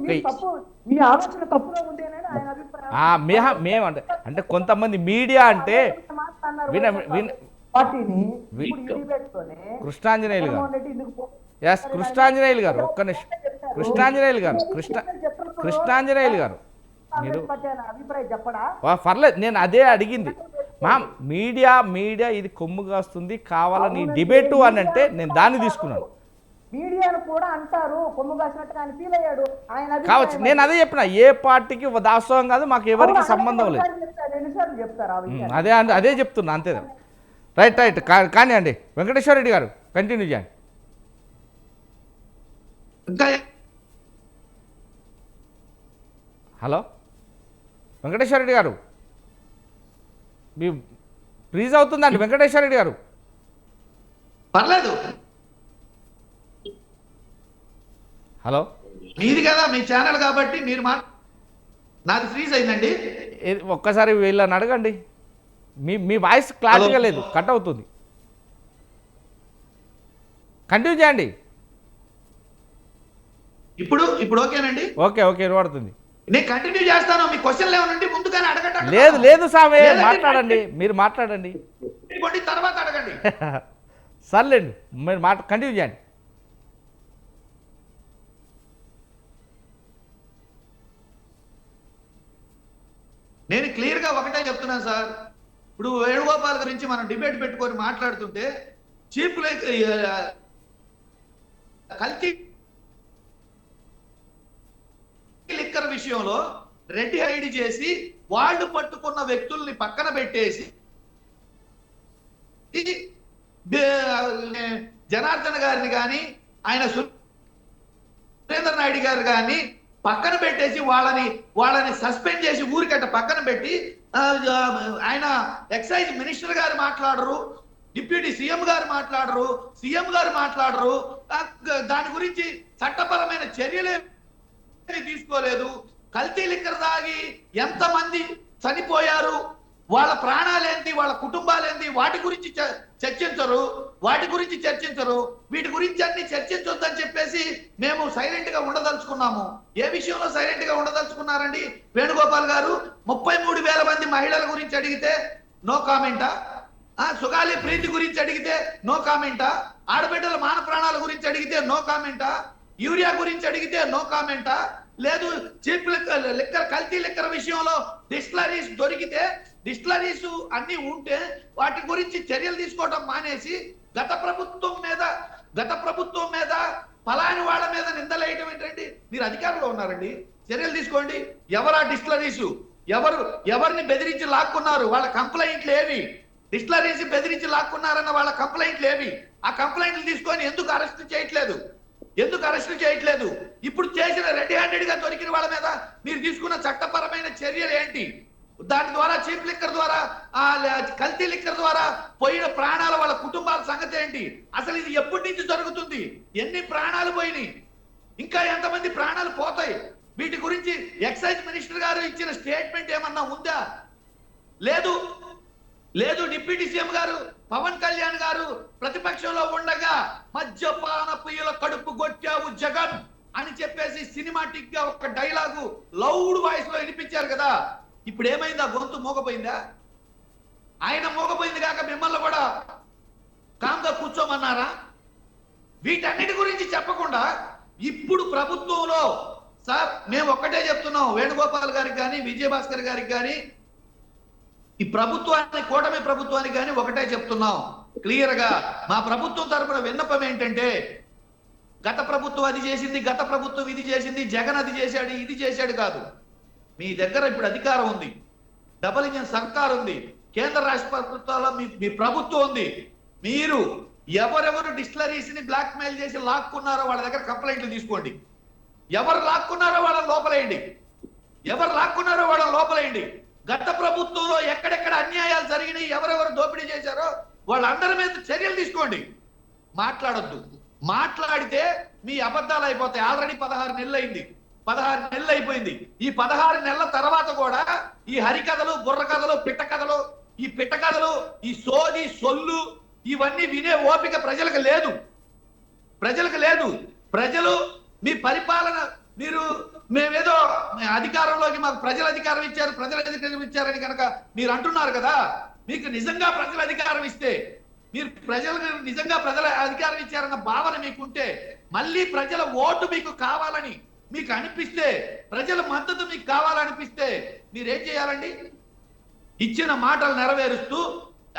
మీ తప్పు, మీ ఆలోచన తప్పులో ఉంటేనే ఆయన అభిప్రాయం. అంటే కొంతమంది మీడియా అంటే పార్టీని వి- ఇప్పుడు ఈ డిబేట్తోనే కృష్ణాంజనేయులు గారు, జగన్మోహన్ రెడ్డి ఎందుకు ఎస్ కృష్ణాంజనేయులు గారు, ఒక్క నిమిషం కృష్ణాంజనేయులు గారు, కృష్ణాంజనేయులు గారు మీరు కాంగ్రెస్ పార్టీ ఆయన అభిప్రాయం చెప్పడా? పర్లేదు, నేను అదే అడిగింది. మీడియా ఇది కొమ్ము కాస్తుంది కావాలని డిబేటు అని అంటే నేను దాన్ని తీసుకున్నాను. మీడియాను కూడా అంటారు కొమ్ము కాసినట్టుగా ఆయన ఫీల్ అయ్యాడు. ఆయన కావచ్చు, అభిప్రాయం నేను అదే చెప్పిన, ఏ పార్టీకి దాసోహం కాదు, మాకు ఎవరికి సంబంధం లేదు. ఎన్నిసార్లు చెప్తారు ఆ విషయాన్ని? అదే చెప్తున్నా, అంతే. రైట్ కానీ అండి వెంకటేశ్వర రెడ్డి గారు కంటిన్యూ చేయండి. ఇంకా హలో వెంకటేశ్వర రెడ్డి గారు, మీ ఫ్రీజ్ అవుతుందండి వెంకటేశ్వర రెడ్డి గారు. పర్లేదు, హలో మీది కదా మీ ఛానల్ కాబట్టి మీరు నాది ఫ్రీజ్ అయిందండి. ఒక్కసారి వీళ్ళని అడగండి, మీ వాయిస్ క్లారిటీగా లేదు, కట్ అవుతుంది. కంటిన్యూ చేయండి. ఇప్పుడు ఓకేనండి. ఓకే వినబడుతుంది. నేను కంటిన్యూ చేస్తాను. మీ క్వశ్చన్లు ఏమనండి ముందుగానే అడగండి. లేదు సామే, లేదండి. మాట్లాడండి, మీరు మాట్లాడండి. తర్వాత అడగండి. సర్లేండి, మీరు కంటిన్యూ చేయండి. నేను క్లియర్గా ఒకటే చెప్తున్నాను సార్. ఇప్పుడు వేణుగోపాల్ గురించి మనం డిబేట్ పెట్టుకొని మాట్లాడుతుంటే చీఫ్ కల్తీ లిక్కర్ విషయంలో రెడ్డి హైడ్ చేసి వాళ్ళు పట్టుకున్న వ్యక్తుల్ని పక్కన పెట్టేసి జనార్దన్ గారిని కానీ ఆయన సురేంద్ర నాయుడు గారు కానీ పక్కన పెట్టేసి వాళ్ళని సస్పెండ్ చేసి ఊరికట్ట పక్కన పెట్టి ఆయన ఎక్సైజ్ మినిస్టర్ గారు మాట్లాడరు, డిప్యూటీ సీఎం గారు మాట్లాడరు, సీఎం గారు మాట్లాడరు, దాని గురించి చట్టపరమైన చర్యలే తీసుకోలేదు. కల్తీ లిక్కర్ తాగి ఎంతమంది చనిపోయారు, వాళ్ళ ప్రాణాలేంటి, వాళ్ళ కుటుంబాలేంటి, వాటి గురించి చర్చించరు. వీటి గురించి అన్ని చర్చించొద్దని చెప్పేసి మేము సైలెంట్ గా ఉండదలుచుకున్నాము. ఏ విషయంలో సైలెంట్ గా ఉండదలుచుకున్నారండి వేణుగోపాల్ గారు? 33,000 మంది మహిళల గురించి అడిగితే నో కామెంటా? సుగాలి ప్రీతి గురించి అడిగితే నో కామెంటా? ఆడబిడ్డల మాన ప్రాణాల గురించి అడిగితే నో కామెంటా? యూరియా గురించి అడిగితే నో కామెంటా? లేదు చీప్ లిక్కర్ కల్తీ లిక్కర్ విషయంలో డిస్టిలరీస్ దొరికితే, డిస్టిలరీస్ అన్ని ఉంటే వాటి గురించి చర్యలు తీసుకోవడం మానేసి గత ప్రభుత్వం మీద ఫలాని వాళ్ళ మీద నిందలేయటం ఏంటండి? మీరు అధికారంలో ఉన్నారండి, చర్యలు తీసుకోండి. ఎవరా డిస్టిలరీస్, ఎవరిని బెదిరించి లాక్కున్నారు, వాళ్ళ కంప్లైంట్లు ఏవి? డిస్టిలరీస్ బెదిరించి లాక్కున్నారన్న వాళ్ళ కంప్లైంట్లు ఏవి? ఆ కంప్లైంట్లు తీసుకొని ఎందుకు అరెస్ట్ చేయట్లేదు? ఇప్పుడు చేసిన రెడ్ హ్యాండెడ్ గా దొరికిన వాళ్ళ మీద మీరు తీసుకున్న చట్టపరమైన చర్యలు ఏంటి? దాని ద్వారా చీప్ లిక్కర్ ద్వారా, కల్తీ లిక్కర్ ద్వారా పోయిన ప్రాణాల వాళ్ళ కుటుంబాల సంగతి ఏంటి? అసలు ఇది ఎప్పటి నుంచి జరుగుతుంది? ఎన్ని ప్రాణాలు పోయినాయి? ఇంకా ఎంతమంది ప్రాణాలు పోతాయి? వీటి గురించి ఎక్సైజ్ మినిస్టర్ గారు ఇచ్చిన స్టేట్మెంట్ ఏమన్నా ఉందా? లేదు డిప్యూటీ సీఎం గారు పవన్ కళ్యాణ్ గారు ప్రతిపక్షంలో ఉండగా మద్యపాన ప్రియుల కడుపు కొట్టావు జగన్ అని చెప్పేసి సినిమాటిక్ గా ఒక డైలాగు లౌడ్ వాయిస్ లో వినిపించారు కదా. ఇప్పుడు ఏమైందా? గొంతు మోగపోయిందా? ఆయన మోగపోయింది కాక మిమ్మల్ని కూడా కామ్గా కూర్చోమన్నారా? వీటన్నిటి గురించి చెప్పకుండా ఇప్పుడు ప్రభుత్వంలో సార్ మేము ఒక్కటే చెప్తున్నాం, వేణుగోపాల్ గారికి కానీ విజయభాస్కర్ గారికి కానీ ఈ ప్రభుత్వాన్ని, కూటమి ప్రభుత్వానికి కానీ ఒకటే చెప్తున్నాం క్లియర్ గా. మా ప్రభుత్వం తరపున విన్నపం ఏంటంటే, గత ప్రభుత్వం అది చేసింది, గత ప్రభుత్వం ఇది చేసింది, జగన్ అది చేశాడు, ఇది చేశాడు కాదు. మీ దగ్గర ఇప్పుడు అధికారం ఉంది, డబుల్ ఇంజిన్ సర్కార్ ఉంది, కేంద్ర రాష్ట్ర ప్రభుత్వాల్లో మీ ప్రభుత్వం ఉంది. మీరు ఎవరెవరు డిస్టిలరీస్ ని బ్లాక్ మెయిల్ చేసి లాక్కున్నారో వాళ్ళ దగ్గర కంప్లైంట్లు తీసుకోండి. ఎవరు లాక్కున్నారో వాళ్ళని లోపలేయండి. గత ప్రభుత్వంలో ఎక్కడెక్కడ అన్యాయాలు జరిగినాయి, ఎవరెవరు దోపిడీ చేశారో వాళ్ళందరి మీద చర్యలు తీసుకోండి. మాట్లాడొద్దు. మాట్లాడితే మీ అబద్ధాలు అయిపోతాయి. ఆల్రెడీ 16 నెలలు అయింది, 16 నెలలు అయిపోయింది. ఈ 16 నెలల తర్వాత కూడా ఈ హరికథలు, బుర్ర కథలు, పిట్ట కథలు, ఈ పిట్ట కథలు, ఈ సోది సొల్లు ఇవన్నీ వినే ఓపిక ప్రజలకు లేదు. ప్రజలు మీ పరిపాలన, మేమేదో అధికారంలోకి మాకు ప్రజల అధికారం ఇచ్చారు, ప్రజల అధికారం ఇచ్చారని కనుక మీరు అంటున్నారు కదా. మీకు నిజంగా ప్రజల అధికారం ఇస్తే, మీరు ప్రజలకు నిజంగా ప్రజల అధికారం ఇచ్చారన్న భావన మీకుంటే, మళ్ళీ ప్రజల ఓటు మీకు కావాలని మీకు అనిపిస్తే, ప్రజల మద్దతు మీకు కావాలనిపిస్తే మీరేం చేయాలండి? ఇచ్చిన మాటలు నెరవేరుస్తూ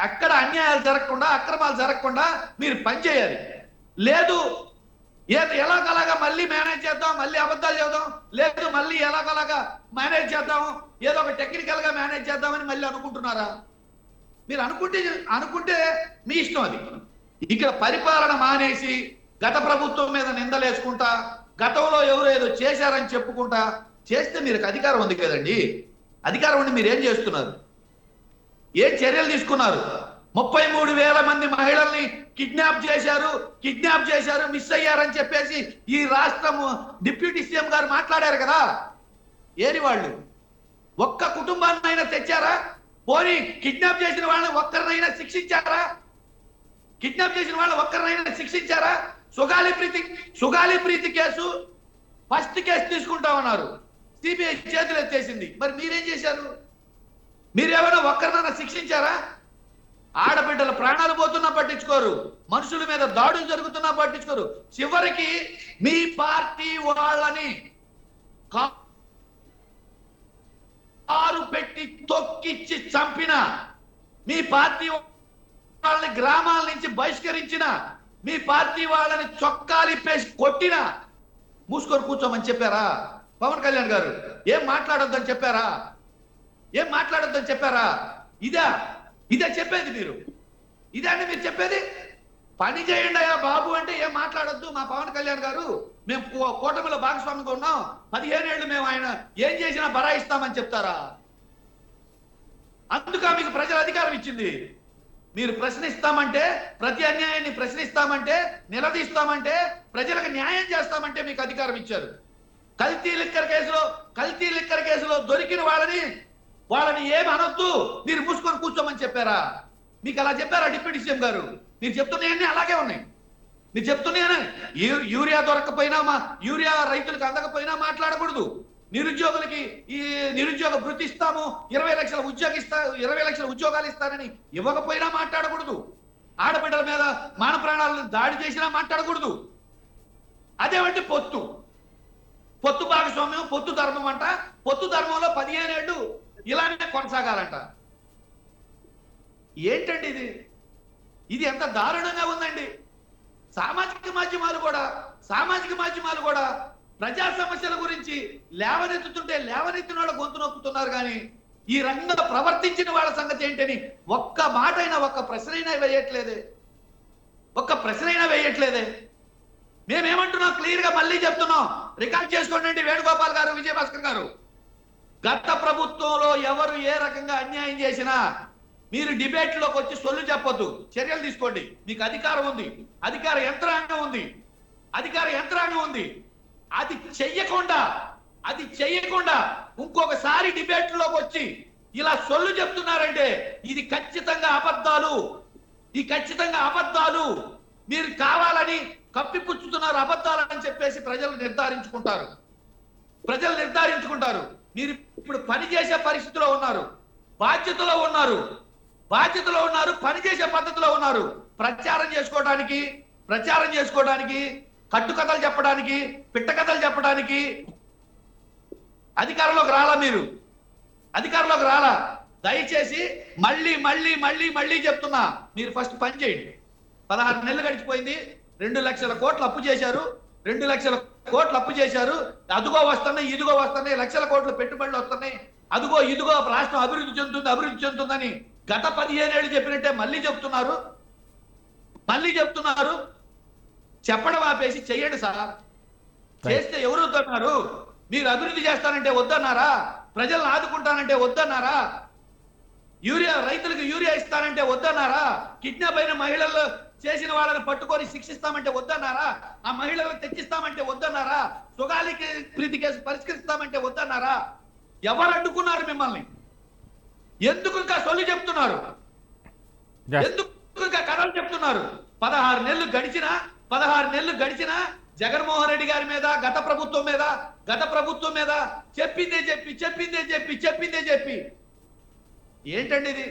అక్కడ అన్యాయాలు జరగకుండా, అక్రమాలు జరగకుండా మీరు పనిచేయాలి. లేదు ఎలాగలాగా మళ్ళీ మేనేజ్ చేద్దాం, మళ్ళీ అబద్ధాలు చేద్దాం, లేదు మళ్ళీ ఎలాగలాగా మేనేజ్ చేద్దాం, ఏదో ఒక టెక్నికల్ గా మేనేజ్ చేద్దామని మళ్ళీ అనుకుంటున్నారా? మీరు అనుకుంటే మీ ఇష్టం. అది ఇక్కడ పరిపాలన మానేసి గత ప్రభుత్వం మీద నిందలేసుకుంటా, గతంలో ఎవరు ఏదో చేశారని చెప్పుకుంటా చేస్తే మీరు అధికారం ఉంది కదండి. అధికారం ఉండి మీరు ఏం చేస్తున్నారు? ఏం చర్యలు తీసుకున్నారు? 33,000 మంది మహిళల్ని కిడ్నాప్ చేశారు, మిస్ అయ్యారని చెప్పేసి ఈ రాష్ట్రం డిప్యూటీ సీఎం గారు మాట్లాడారు కదా. ఏరి వాళ్ళు ఒక్క కుటుంబాన్నైనా తెచ్చారా? పోనీ కిడ్నాప్ చేసిన వాళ్ళని ఒక్కరినైనా శిక్షించారా? సుగాలి ప్రీతి కేసు ఫస్ట్ కేసు తీసుకుంటామన్నారు, సిబిఐ చేతులు ఎత్తేసింది. మరి మీరేం చేశారు? మీరేమైనా ఒక్కరినైనా శిక్షించారా? ఆడబిడ్డల ప్రాణాలు పోతున్నా పట్టించుకోరు, మనుషుల మీద దాడులు జరుగుతున్నా పట్టించుకోరు. చివరికి మీ పార్టీ వాళ్ళని కారు పెట్టి తొక్కిచ్చి చంపిన, మీ పార్టీ వాళ్ళని గ్రామాల నుంచి బహిష్కరించిన, మీ పార్టీ వాళ్ళని చొక్కాలిప్పేసి కొట్టిన మూసుకొని కూర్చోమని చెప్పారా పవన్ కళ్యాణ్ గారు? ఏం మాట్లాడొద్దని చెప్పారా? ఇదే చెప్పేది మీరు? ఇదే అండి మీరు చెప్పేది? పని చేయండి అయ్యా బాబు అంటే ఏం మాట్లాడొద్దు. మా పవన్ కళ్యాణ్ గారు మేము కూటమిలో భాగస్వామిగా ఉన్నాం, 15 ఏళ్ళు మేము ఆయన ఏం చేసినా బరాయిస్తామని చెప్తారా? అందుక మీకు ప్రజల అధికారం ఇచ్చింది. మీరు ప్రశ్నిస్తామంటే, ప్రతి అన్యాయాన్ని ప్రశ్నిస్తామంటే, నిలదీస్తామంటే, ప్రజలకు న్యాయం చేస్తామంటే మీకు అధికారం ఇచ్చారు. కల్తీ లిక్కర్ కేసులో దొరికిన వాళ్ళని ఏమి అనొద్దు, మీరు మూసుకొని కూర్చోమని చెప్పారా? మీకు అలా చెప్పారా డిప్యూటీ సీఎం గారు? మీరు చెప్తున్నాయన్నీ అలాగే ఉన్నాయి. మీరు చెప్తున్నాయని యూరియా దొరకకపోయినా, యూరియా రైతులకు అందకపోయినా మాట్లాడకూడదు. నిరుద్యోగులకి ఈ నిరుద్యోగ భృతి ఇస్తాము, 20 లక్షల ఉద్యోగాలు ఇస్తానని ఇవ్వకపోయినా మాట్లాడకూడదు. ఆడబిడ్డల మీద మాన ప్రాణాలను దాడి చేసినా మాట్లాడకూడదు. అదేమంటే పొత్తు భాగస్వామ్యం, పొత్తు ధర్మం అంట. పొత్తు ధర్మంలో 15 ఏళ్ళు ఇలానే కొనసాగాలంట. ఏంటండి ఇది ఎంత దారుణంగా ఉందండి. సామాజిక మాధ్యమాలు కూడా ప్రజా సమస్యల గురించి లేవనెత్తుతుంటే లేవనెత్తిన వాళ్ళ గొంతు నొక్కుతున్నారు. కానీ ఈ రంగంలో ప్రవర్తించిన వాళ్ళ సంగతి ఏంటని ఒక్క మాట అయినా, ఒక్క ప్రశ్న అయినా వేయట్లేదే. మేమేమంటున్నాం క్లియర్ గా మళ్ళీ చెప్తున్నాం, రికార్డ్ చేసుకోండి వేణుగోపాల్ గారు, విజయభాస్కర్ గారు. గత ప్రభుత్వంలో ఎవరు ఏ రకంగా అన్యాయం చేసినా మీరు డిబేట్ లోకి వచ్చి సొల్లు చెప్పొద్దు, చర్యలు తీసుకోండి. మీకు అధికారం ఉంది, అధికార యంత్రాంగం ఉంది. అది చెయ్యకుండా ఇంకొకసారి డిబేట్ లోకి వచ్చి ఇలా సొల్లు చెప్తున్నారంటే ఇది ఖచ్చితంగా అబద్ధాలు. మీరు కావాలని కప్పిపుచ్చుతున్నారు అబద్ధాలని చెప్పేసి ప్రజలు నిర్ధారించుకుంటారు. మీరు ఇప్పుడు పని చేసే పరిస్థితిలో ఉన్నారు, బాధ్యతలో ఉన్నారు, పని చేసే పద్ధతిలో ఉన్నారు. ప్రచారం చేసుకోవడానికి కట్టుకథలు చెప్పడానికి, పిట్టకథలు చెప్పడానికి అధికారంలోకి రాలా. దయచేసి మళ్ళీ చెప్తున్నా, మీరు ఫస్ట్ పని చేయండి. 16 నెలలు గడిచిపోయింది. 2 లక్షల కోట్లు అప్పు చేశారు. 2 లక్షల కోట్లు అప్పు చేశారు. అదుగో వస్తున్నాయి, ఇదిగో వస్తున్నాయి, లక్షల కోట్లు పెట్టుబడులు వస్తున్నాయి, అదుగో ఇదిగో రాష్ట్రం అభివృద్ధి చెందుతుందని గత 15 ఏళ్ళు చెప్పినట్టే మళ్ళీ చెప్తున్నారు. చెప్పడం ఆపేసి చెయ్యండి సార్. చేస్తే ఎవరు వద్దన్నారు? మీరు అభివృద్ధి చేస్తానంటే వద్దన్నారా? ప్రజలను ఆదుకుంటానంటే వద్దన్నారా? రైతులకు యూరియా ఇస్తానంటే వద్దన్నారా? కిడ్నాప్ అయిన మహిళలు చేసిన వాళ్ళని పట్టుకొని శిక్షిస్తామంటే వద్దన్నారా? ఆ మహిళలకు తెచ్చిస్తామంటే వద్దన్నారా? సుగాలికి ప్రీతి కేసు పరిష్కరిస్తామంటే వద్దన్నారా? ఎవరు అడ్డుకున్నారు మిమ్మల్ని? ఎందుకు ఇంకా సొల్లు చెప్తున్నారు? Yes. ఎందుకు ఇంకా కథలు చెప్తున్నారు? 16 నెలలు గడిచినా జగన్మోహన్ రెడ్డి గారి మీద, గత ప్రభుత్వం మీద చెప్పిందే చెప్పి ఏంటండి ఇది?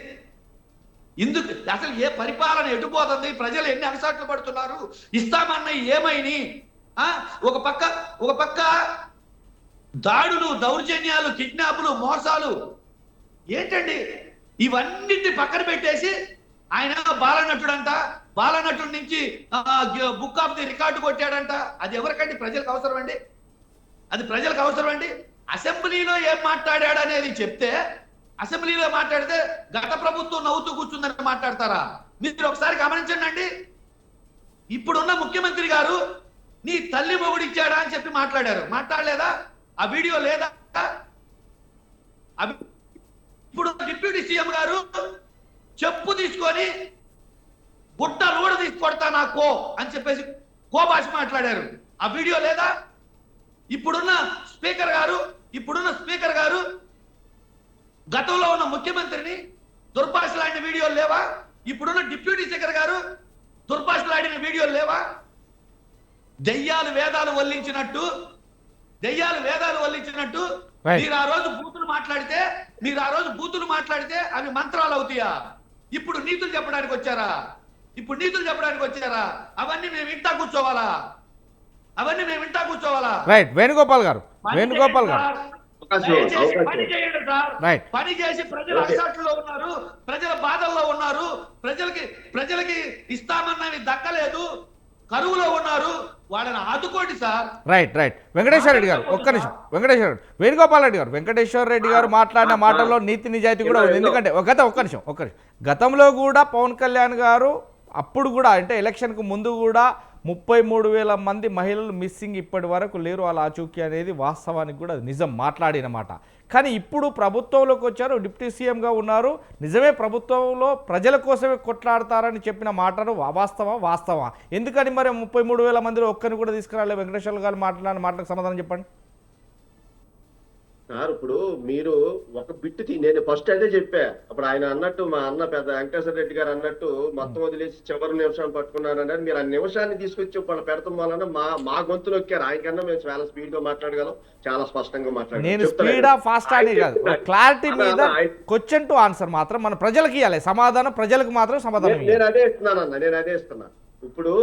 ఇందుకు అసలు ఏ పరిపాలన ఎటుపోతుంది? ప్రజలు ఎన్ని అగసాట్లు పడుతున్నారు? ఇస్తామన్న ఏమైని? ఒక పక్క దాడులు, దౌర్జన్యాలు, కిడ్నాపులు, మోసాలు ఏంటండి? ఇవన్నిటిని పక్కన పెట్టేసి ఆయన బాలనటుడు నుంచి బుక్ ఆఫ్ ది రికార్డు కొట్టాడంట. అది ఎవరికండి? ప్రజలకు అవసరం అండి? అది ప్రజలకు అవసరం అండి? అసెంబ్లీలో ఏం మాట్లాడాడు అనేది చెప్తే, అసెంబ్లీలో మాట్లాడితే గత ప్రభుత్వం నవ్వుతూ కూర్చుందని మాట్లాడతారా? మీరు ఒకసారి గమనించండి అండి. ఇప్పుడున్న ముఖ్యమంత్రి గారు నీ తల్లి మొగుడు ఇచ్చాడా అని చెప్పి మాట్లాడారు. మాట్లాడలేదా? ఆ వీడియో లేదా? ఇప్పుడు డిప్యూటీ సీఎం గారు చెప్పు తీసుకొని గుట్ట లోడ తీసుకొడతా నాకు అని చెప్పేసి భాష మాట్లాడారు. ఆ వీడియో లేదా? ఇప్పుడున్న స్పీకర్ గారు గతంలో ఉన్న ముఖ్యమంత్రిని దుర్భాషలాడిన వీడియోలు లేవా? ఇప్పుడున్న డిప్యూటీ స్పీకర్ గారు దుర్భాషలాడిన వీడియోలు లేవా? దెయ్యాలు వేదాలు వల్లించినట్టు మీరు ఆ రోజు బూతులు మాట్లాడితే అవి మంత్రాలు అవుతాయా? ఇప్పుడు నీతులు చెప్పడానికి వచ్చారా? అవన్నీ మేము వింటా కూర్చోవాలా? రైట్. వేణుగోపాల్ గారు పని చేయండి సార్. రైట్. పని చేసి ప్రజల అగసాట్లలో ఉన్నారు, ప్రజల బాధల్లో ఉన్నారు, ప్రజలకి ఇస్తామన్నవి దక్కలేదు, కరువులో ఉన్నారు, వాళ్ళని ఆదుకోండి సార్. రైట్. వెంకటేశ్వర రెడ్డి గారు ఒక్క నిమిషం. వేణుగోపాల్ రెడ్డి గారు, వెంకటేశ్వర రెడ్డి గారు మాట్లాడిన మాటల్లో నీతి నిజాయితీ కూడా ఉంది. ఎందుకంటే ఒక్క నిమిషం. గతంలో కూడా పవన్ కళ్యాణ్ గారు అప్పుడు కూడా, అంటే ఎలక్షన్కు ముందు కూడా 33,000 మంది మహిళలు మిస్సింగ్ ఇప్పటి వరకు లేరు, వాళ్ళ ఆచూకీ అనేది వాస్తవానికి కూడా నిజం మాట్లాడిన మాట. కానీ ఇప్పుడు ప్రభుత్వంలోకి వచ్చారు, డిప్యూటీ సీఎంగా ఉన్నారు, నిజమే ప్రభుత్వంలో ప్రజల కోసమే కొట్లాడతారని చెప్పిన మాటను వాస్తవా? ఎందుకని మరి 33,000 మందిలో ఒక్కరిని కూడా తీసుకురాలే? వెంకటేశ్వర గారు మాట్లాడిన మాటలకు సమాధానం చెప్పండి సార్. ఇప్పుడు మీరు ఒక బిట్టు నేను ఫస్ట్ అదే చెప్పా. అప్పుడు ఆయన అన్నట్టు, మా అన్న పెద్ద వెంకటేశ్వర రెడ్డి గారు అన్నట్టు మొత్తం వదిలేసి చివరి నిమిషాన్ని పట్టుకున్నారని, మీరు ఆ నిమిషాన్ని తీసుకొచ్చి వాళ్ళు పెడతాం వలన మా గొంతు నొక్కారు. ఆయనకన్నా మేము చాలా స్పీడ్ గా మాట్లాడగలం, చాలా స్పష్టంగా మాట్లాడగలం. నేను స్పీడా ఫాస్ట్ అని కాదు, క్లారిటీ మీద క్వశ్చన్ టు ఆన్సర్ మాత్రం మన ప్రజలకు ఇవ్వాలి సమాధానం, ప్రజలకు మాత్రం సమాధానం. నేను అదే ఇస్తున్నా. ఇప్పుడు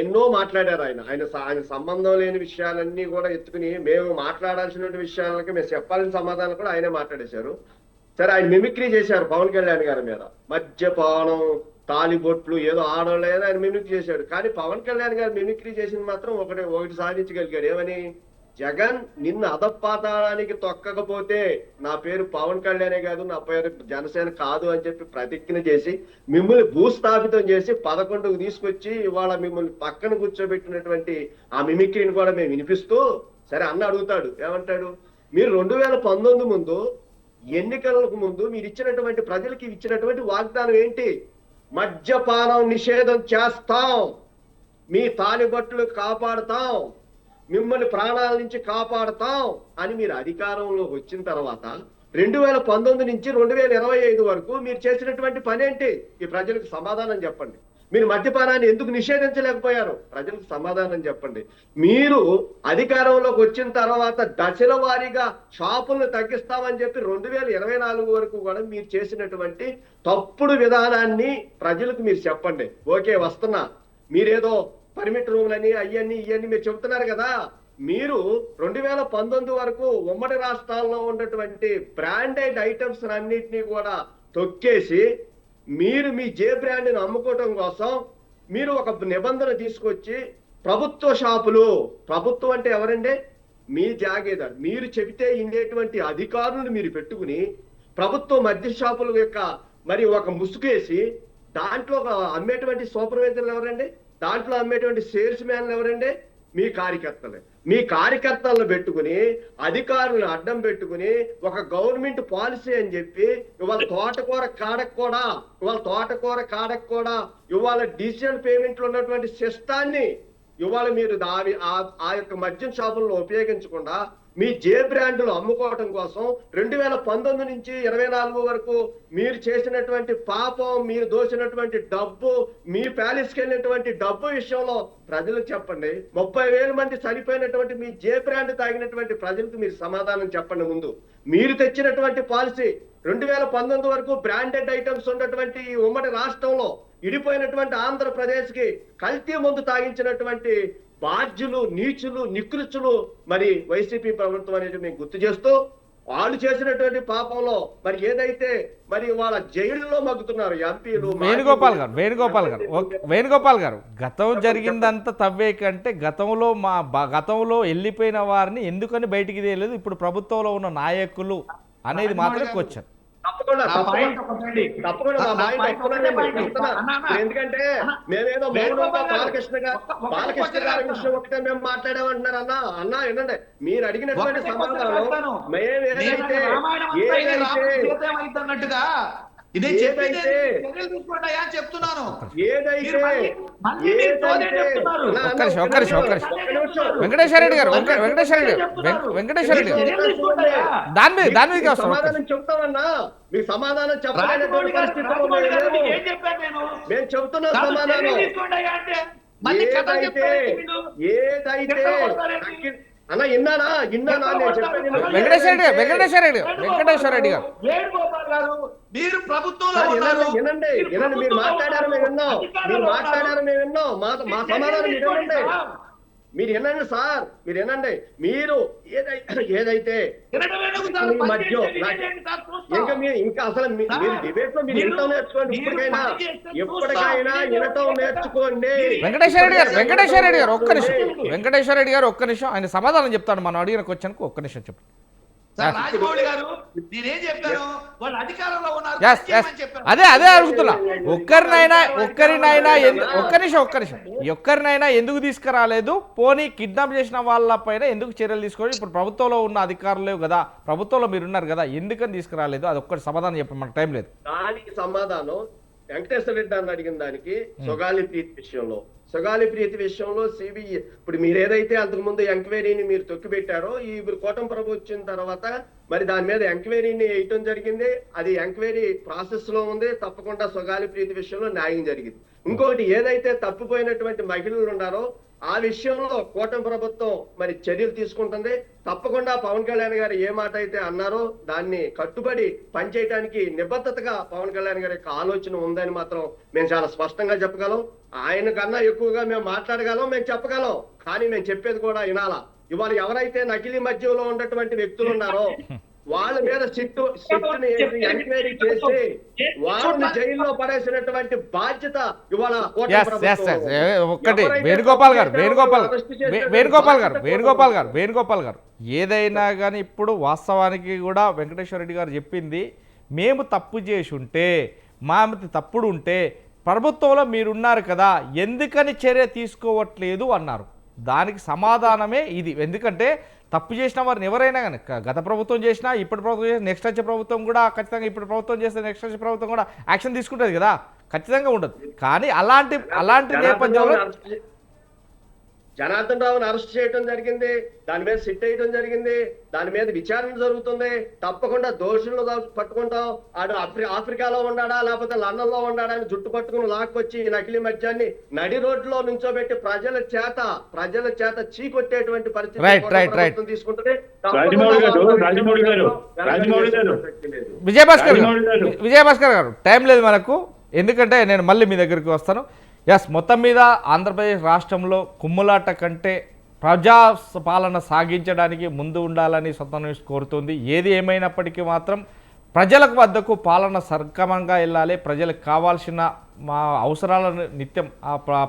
ఎన్నో మాట్లాడారు ఆయన సంబంధం లేని విషయాలన్నీ కూడా ఎత్తుకుని, మేము మాట్లాడాల్సిన విషయాలకి మేము చెప్పాల్సిన సమాధానం కూడా ఆయనే మాట్లాడేశారు. సరే, ఆయన మిమిక్రీ చేశారు పవన్ కళ్యాణ్ గారి మీద, మద్యపానం, తాలిబొట్లు ఏదో ఆడవాళ్ళు ఏదో ఆయన మిమిక్రీ చేశాడు. కానీ పవన్ కళ్యాణ్ గారు మిమిక్రీ చేసింది మాత్రం ఒకటి సాధించగలిగాడు. ఏమని? జగన్ నిన్ను అధపాతాళానికి తొక్కకపోతే నా పేరు పవన్ కళ్యాణే కాదు, నా పేరు జనసేన కాదు అని చెప్పి ప్రతిజ్ఞ చేసి మిమ్మల్ని భూస్థాపితం చేసి 11కు తీసుకొచ్చి ఇవాళ మిమ్మల్ని పక్కన కూర్చోబెట్టినటువంటి ఆ మిమిక్రీని కూడా మేము వినిపిస్తూ, సరే అన్న అడుగుతాడు, ఏమంటాడు? మీరు 2019 ముందు, ఎన్నికలకు ముందు మీరు ఇచ్చినటువంటి ప్రజలకి ఇచ్చినటువంటి వాగ్దానం ఏంటి? మద్యపానం నిషేధం చేస్తాం, మీ తాలిబట్లు కాపాడుతాం, మిమ్మల్ని ప్రాణాల నుంచి కాపాడుతాం అని మీరు అధికారంలోకి వచ్చిన తర్వాత 2019 నుంచి 2025 వరకు మీరు చేసినటువంటి పని ఏంటి? ఈ ప్రజలకు సమాధానం చెప్పండి. మీరు మద్యపానాన్ని ఎందుకు నిషేధించలేకపోయారు? ప్రజలకు సమాధానం చెప్పండి. మీరు అధికారంలోకి వచ్చిన తర్వాత దశల వారీగా షాపులను తగ్గిస్తామని చెప్పి 2024 వరకు కూడా మీరు చేసినటువంటి తప్పుడు విధానాన్ని ప్రజలకు మీరు చెప్పండి. ఓకే, వస్తున్నా, మీరేదో పర్మిట్ రూమ్లని ఇవన్నీ మీరు చెబుతున్నారు కదా. మీరు 2019 వరకు ఉమ్మడి రాష్ట్రాల్లో ఉన్నటువంటి బ్రాండెడ్ ఐటమ్స్ అన్నింటినీ కూడా తొక్కేసి మీరు మీ జే బ్రాండ్ని అమ్ముకోవటం కోసం మీరు ఒక నిబంధన తీసుకొచ్చి ప్రభుత్వ షాపులు, ప్రభుత్వం అంటే ఎవరండి? మీ జాగీదారు, మీరు చెబితే ఇండేటువంటి అధికారులను మీరు పెట్టుకుని ప్రభుత్వ మద్య షాపుల యొక్క మరి ఒక ముసుగేసి దాంట్లో అమ్మేటువంటి సూపర్వైజర్లు ఎవరండి? దాంట్లో అమ్మేటువంటి సేల్స్ మ్యాన్లు ఎవరండి? మీ కార్యకర్తలను పెట్టుకుని అధికారులను అడ్డం పెట్టుకుని ఒక గవర్నమెంట్ పాలసీ అని చెప్పి ఇవాళ తోటకూర కాడకు కూడా ఇవాళ డిజిటల్ పేమెంట్లు ఉన్నటువంటి సిస్టాన్ని ఇవాళ మీరు ఆ యొక్క మద్యం షాపులను ఉపయోగించకుండా మీ జే బ్రాండ్లు అమ్ముకోవటం కోసం 2019 నుంచి 24 వరకు మీరు చేసినటువంటి పాపం, మీరు దోచినటువంటి డబ్బు, మీ ప్యాలెస్కి వెళ్ళినటువంటి డబ్బు విషయంలో ప్రజలకు చెప్పండి. 30,000 మంది చనిపోయినటువంటి మీ జే బ్రాండ్ తాగినటువంటి ప్రజలకు మీరు సమాధానం చెప్పండి. ముందు మీరు తెచ్చినటువంటి పాలసీ 2019 వరకు బ్రాండెడ్ ఐటమ్స్ ఉన్నటువంటి ఈ ఉమ్మడి రాష్ట్రంలో ఇడిపోయినటువంటి ఆంధ్రప్రదేశ్ కి కల్తీ మందు తాగించినటువంటి బాధ్యులు, నీచులు, నికృష్టులు మరి వైసీపీ ప్రభుత్వం అనేది మేము గుర్తు చేస్తూ, వాళ్ళు చేసినటువంటి పాపంలో మరి ఏదైతే మరి వాళ్ళ జైల్లో మగ్గుతున్నారు ఎంపీలు. వేణుగోపాల్ గారు గతం జరిగిందంతా తవ్వే కంటే గతంలో వెళ్ళిపోయిన వారిని ఎందుకని బయటికి తీయలేదు, ఇప్పుడు ప్రభుత్వంలో ఉన్న నాయకులు అనేది మాత్రమే క్వశ్చన్. ఎందుకంటే మేమేదో బాలకృష్ణ గారి విషయం ఒకటే మేము మాట్లాడామంటున్నారు అన్న ఏంటంటే మీరు అడిగినటువంటి సమాధానం మేమేదైతే అన్నట్టుగా చెప్తున్నాను. వెంకటేశ్వర రెడ్డి గారు దాని మీద సమాధానం చెప్తామన్నా, మీ సమాధానం చెప్పలేనటువంటి పరిస్థితుల్లో మేము చెప్తున్నాం సమాధానం. ఏదైతే అన్న విన్నానా నేను చెప్పాను. వెంకటేశ్వర రెడ్డి గారు మీరు ప్రభుత్వంలో వినండి, మీరు మాట్లాడారు మేము విన్నాం, మా సమాధానం మీరు వినండి. మీరు వినండి సార్, మీరు వినండి. మీరు ఏదైతే మధ్య ఇంకా ఇంకా అసలు మీరు డిబేట్ లో మీరు వినటం నేర్చుకోండి. ఎప్పటికైనా వినటం నేర్చుకోండి. వెంకటేశ్వర రెడ్డి గారు ఒక్క నిమిషం ఆయన సమాధానం చెప్తాను. మనం అడిగిన క్వశ్చన్ కు ఒక్క నిమిషం చెప్పండి. రాజమౌళి గారు నేనేం చెప్పాను, వాళ్ళు అధికారంలో ఉన్నారు. అదే అడుగుతున్నా. ఒక్కరినైనా ఎందుకు తీసుకురాలేదు? పోనీ కిడ్నాప్ చేసిన వాళ్ళపైన ఎందుకు చర్యలు తీసుకోవాలి? ఇప్పుడు ప్రభుత్వంలో ఉన్న అధికారులు కదా, ప్రభుత్వంలో మీరున్నారు కదా, ఎందుకని తీసుకురాలేదు? అది ఒక్కటి సమాధానం చెప్పండి, మనకు టైం లేదు. దానికి సమాధానం వెంకటేశ్వర రెడ్డి అని అడిగిన దానికి సొగాలి ప్రీతి విషయంలో సిబిఐ ఇప్పుడు మీరు ఏదైతే అంతకుముందు ఎంక్వైరీని మీరు తొక్కిపెట్టారో, ఇప్పుడు కూటమి ప్రభుత్వం వచ్చిన తర్వాత మరి దాని మీద ఎంక్వైరీని వేయటం జరిగింది. అది ఎంక్వైరీ ప్రాసెస్ లో ఉంది. తప్పకుండా సొగాలి ప్రీతి విషయంలో న్యాయం జరిగింది. ఇంకొకటి ఏదైతే తప్పిపోయినటువంటి మహిళలు ఉన్నారో ఆ విషయంలో కూటమి ప్రభుత్వం మరి చర్యలు తీసుకుంటుంది. తప్పకుండా పవన్ కళ్యాణ్ గారు ఏ మాట అయితే అన్నారో దాన్ని కట్టుబడి పనిచేయడానికి నిబద్ధతగా పవన్ కళ్యాణ్ గారి యొక్క ఆలోచన ఉందని మాత్రం మేము చాలా స్పష్టంగా చెప్పగలం. ఆయన కన్నా ఎక్కువగా మేము మాట్లాడగలం, మేము చెప్పగలం. కానీ మేము చెప్పేది కూడా వినాలా. ఇవాళ ఎవరైతే నకిలీ మద్యంలో ఉన్నటువంటి వ్యక్తులు ఉన్నారో వాళ్ళ మీద సిట్టుని ఎంక్వైరీ చేసి వాళ్ళని జైల్లో పడేసినటువంటి బాధ్యత ఇవాళ ఒక్కటి వేణుగోపాల్ గారు ఏదైనా కానీ ఇప్పుడు వాస్తవానికి కూడా వెంకటేశ్వర రెడ్డి గారు చెప్పింది, మేము తప్పు చేసి ఉంటే మా తప్పుడు ఉంటే ప్రభుత్వంలో మీరున్నారు కదా, ఎందుకని చర్య తీసుకోవట్లేదు అన్నారు. దానికి సమాధానమే ఇది. ఎందుకంటే తప్పు చేసిన వారిని ఎవరైనా కానీ గత ప్రభుత్వం చేసినా, ఇప్పుడు ప్రభుత్వం చేసినా, నెక్స్ట్ వచ్చే ప్రభుత్వం కూడా ఖచ్చితంగా, ఇప్పుడు ప్రభుత్వం చేస్తే నెక్స్ట్ వచ్చే ప్రభుత్వం కూడా యాక్షన్ తీసుకుంటుంది కదా, ఖచ్చితంగా ఉండదు. కానీ అలాంటి నేపథ్యంలో జనార్దన్ రావుని అరెస్ట్ చేయడం జరిగింది, దాని మీద సిట్ వేయడం జరిగింది, దాని మీద విచారణ జరుగుతుంది. తప్పకుండా దోషులను పట్టుకుంటాం. ఆడు ఆఫ్రికాలో ఉన్నాడా లేకపోతే లండన్ లో ఉన్నాడా అని జుట్టు పట్టుకుని లాక్కొచ్చి నకిలీ మద్యాన్ని నడి రోడ్లో నుంచోబెట్టి ప్రజల చేత చీకొట్టేటువంటి పరిస్థితి తీసుకుంటుంది. విజయభాస్కర్ గారు టైం లేదు మనకు, ఎందుకంటే నేను మళ్ళీ మీ దగ్గరికి వస్తాను. మొత్తం మీద ఆంధ్రప్రదేశ్ రాష్ట్రంలో కుమ్ములాట కంటే ప్రజా పాలన సాగించడానికి ముందు ఉండాలని స్వతంత్ర న్యూస్ కోరుతుంది. ఏది ఏమైనప్పటికీ మాత్రం ప్రజలకు వద్దకు పాలన సక్రమంగా వెళ్ళాలి, ప్రజలకు కావాల్సిన మా అవసరాలను నిత్యం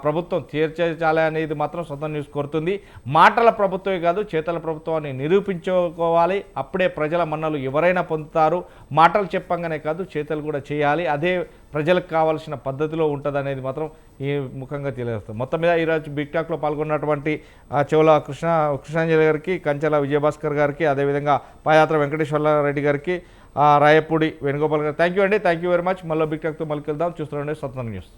ప్రభుత్వం తీర్చాలి అనేది మాత్రం సొంత న్యూస్ కోరుతుంది. మాటల ప్రభుత్వమే కాదు చేతల ప్రభుత్వాన్ని నిరూపించుకోవాలి. అప్పుడే ప్రజల మన్నలు ఎవరైనా పొందుతారు. మాటలు చెప్పంగానే కాదు చేతలు కూడా చేయాలి. అదే ప్రజలకు కావాల్సిన పద్ధతిలో ఉంటుంది అనేది మాత్రం ఈ ముఖంగా తెలియజేస్తుంది. మొత్తం మీద ఈరోజు బిగ్ టాక్లో పాల్గొన్నటువంటి చెవుల కృష్ణాంజలి గారికి, కంచెల విజయభాస్కర్ గారికి, అదేవిధంగా పాదయాత్ర వెంకటేశ్వర రెడ్డి గారికి, రాయపూడి వేణుగోపాల్ గారు థ్యాంక్ యూ అండి. Thank you very much. మళ్ళీ బిగ్ టాక్తో మళ్ళీ వెళ్దాం. చూస్తుండండి స్వతంత్ర న్యూస్.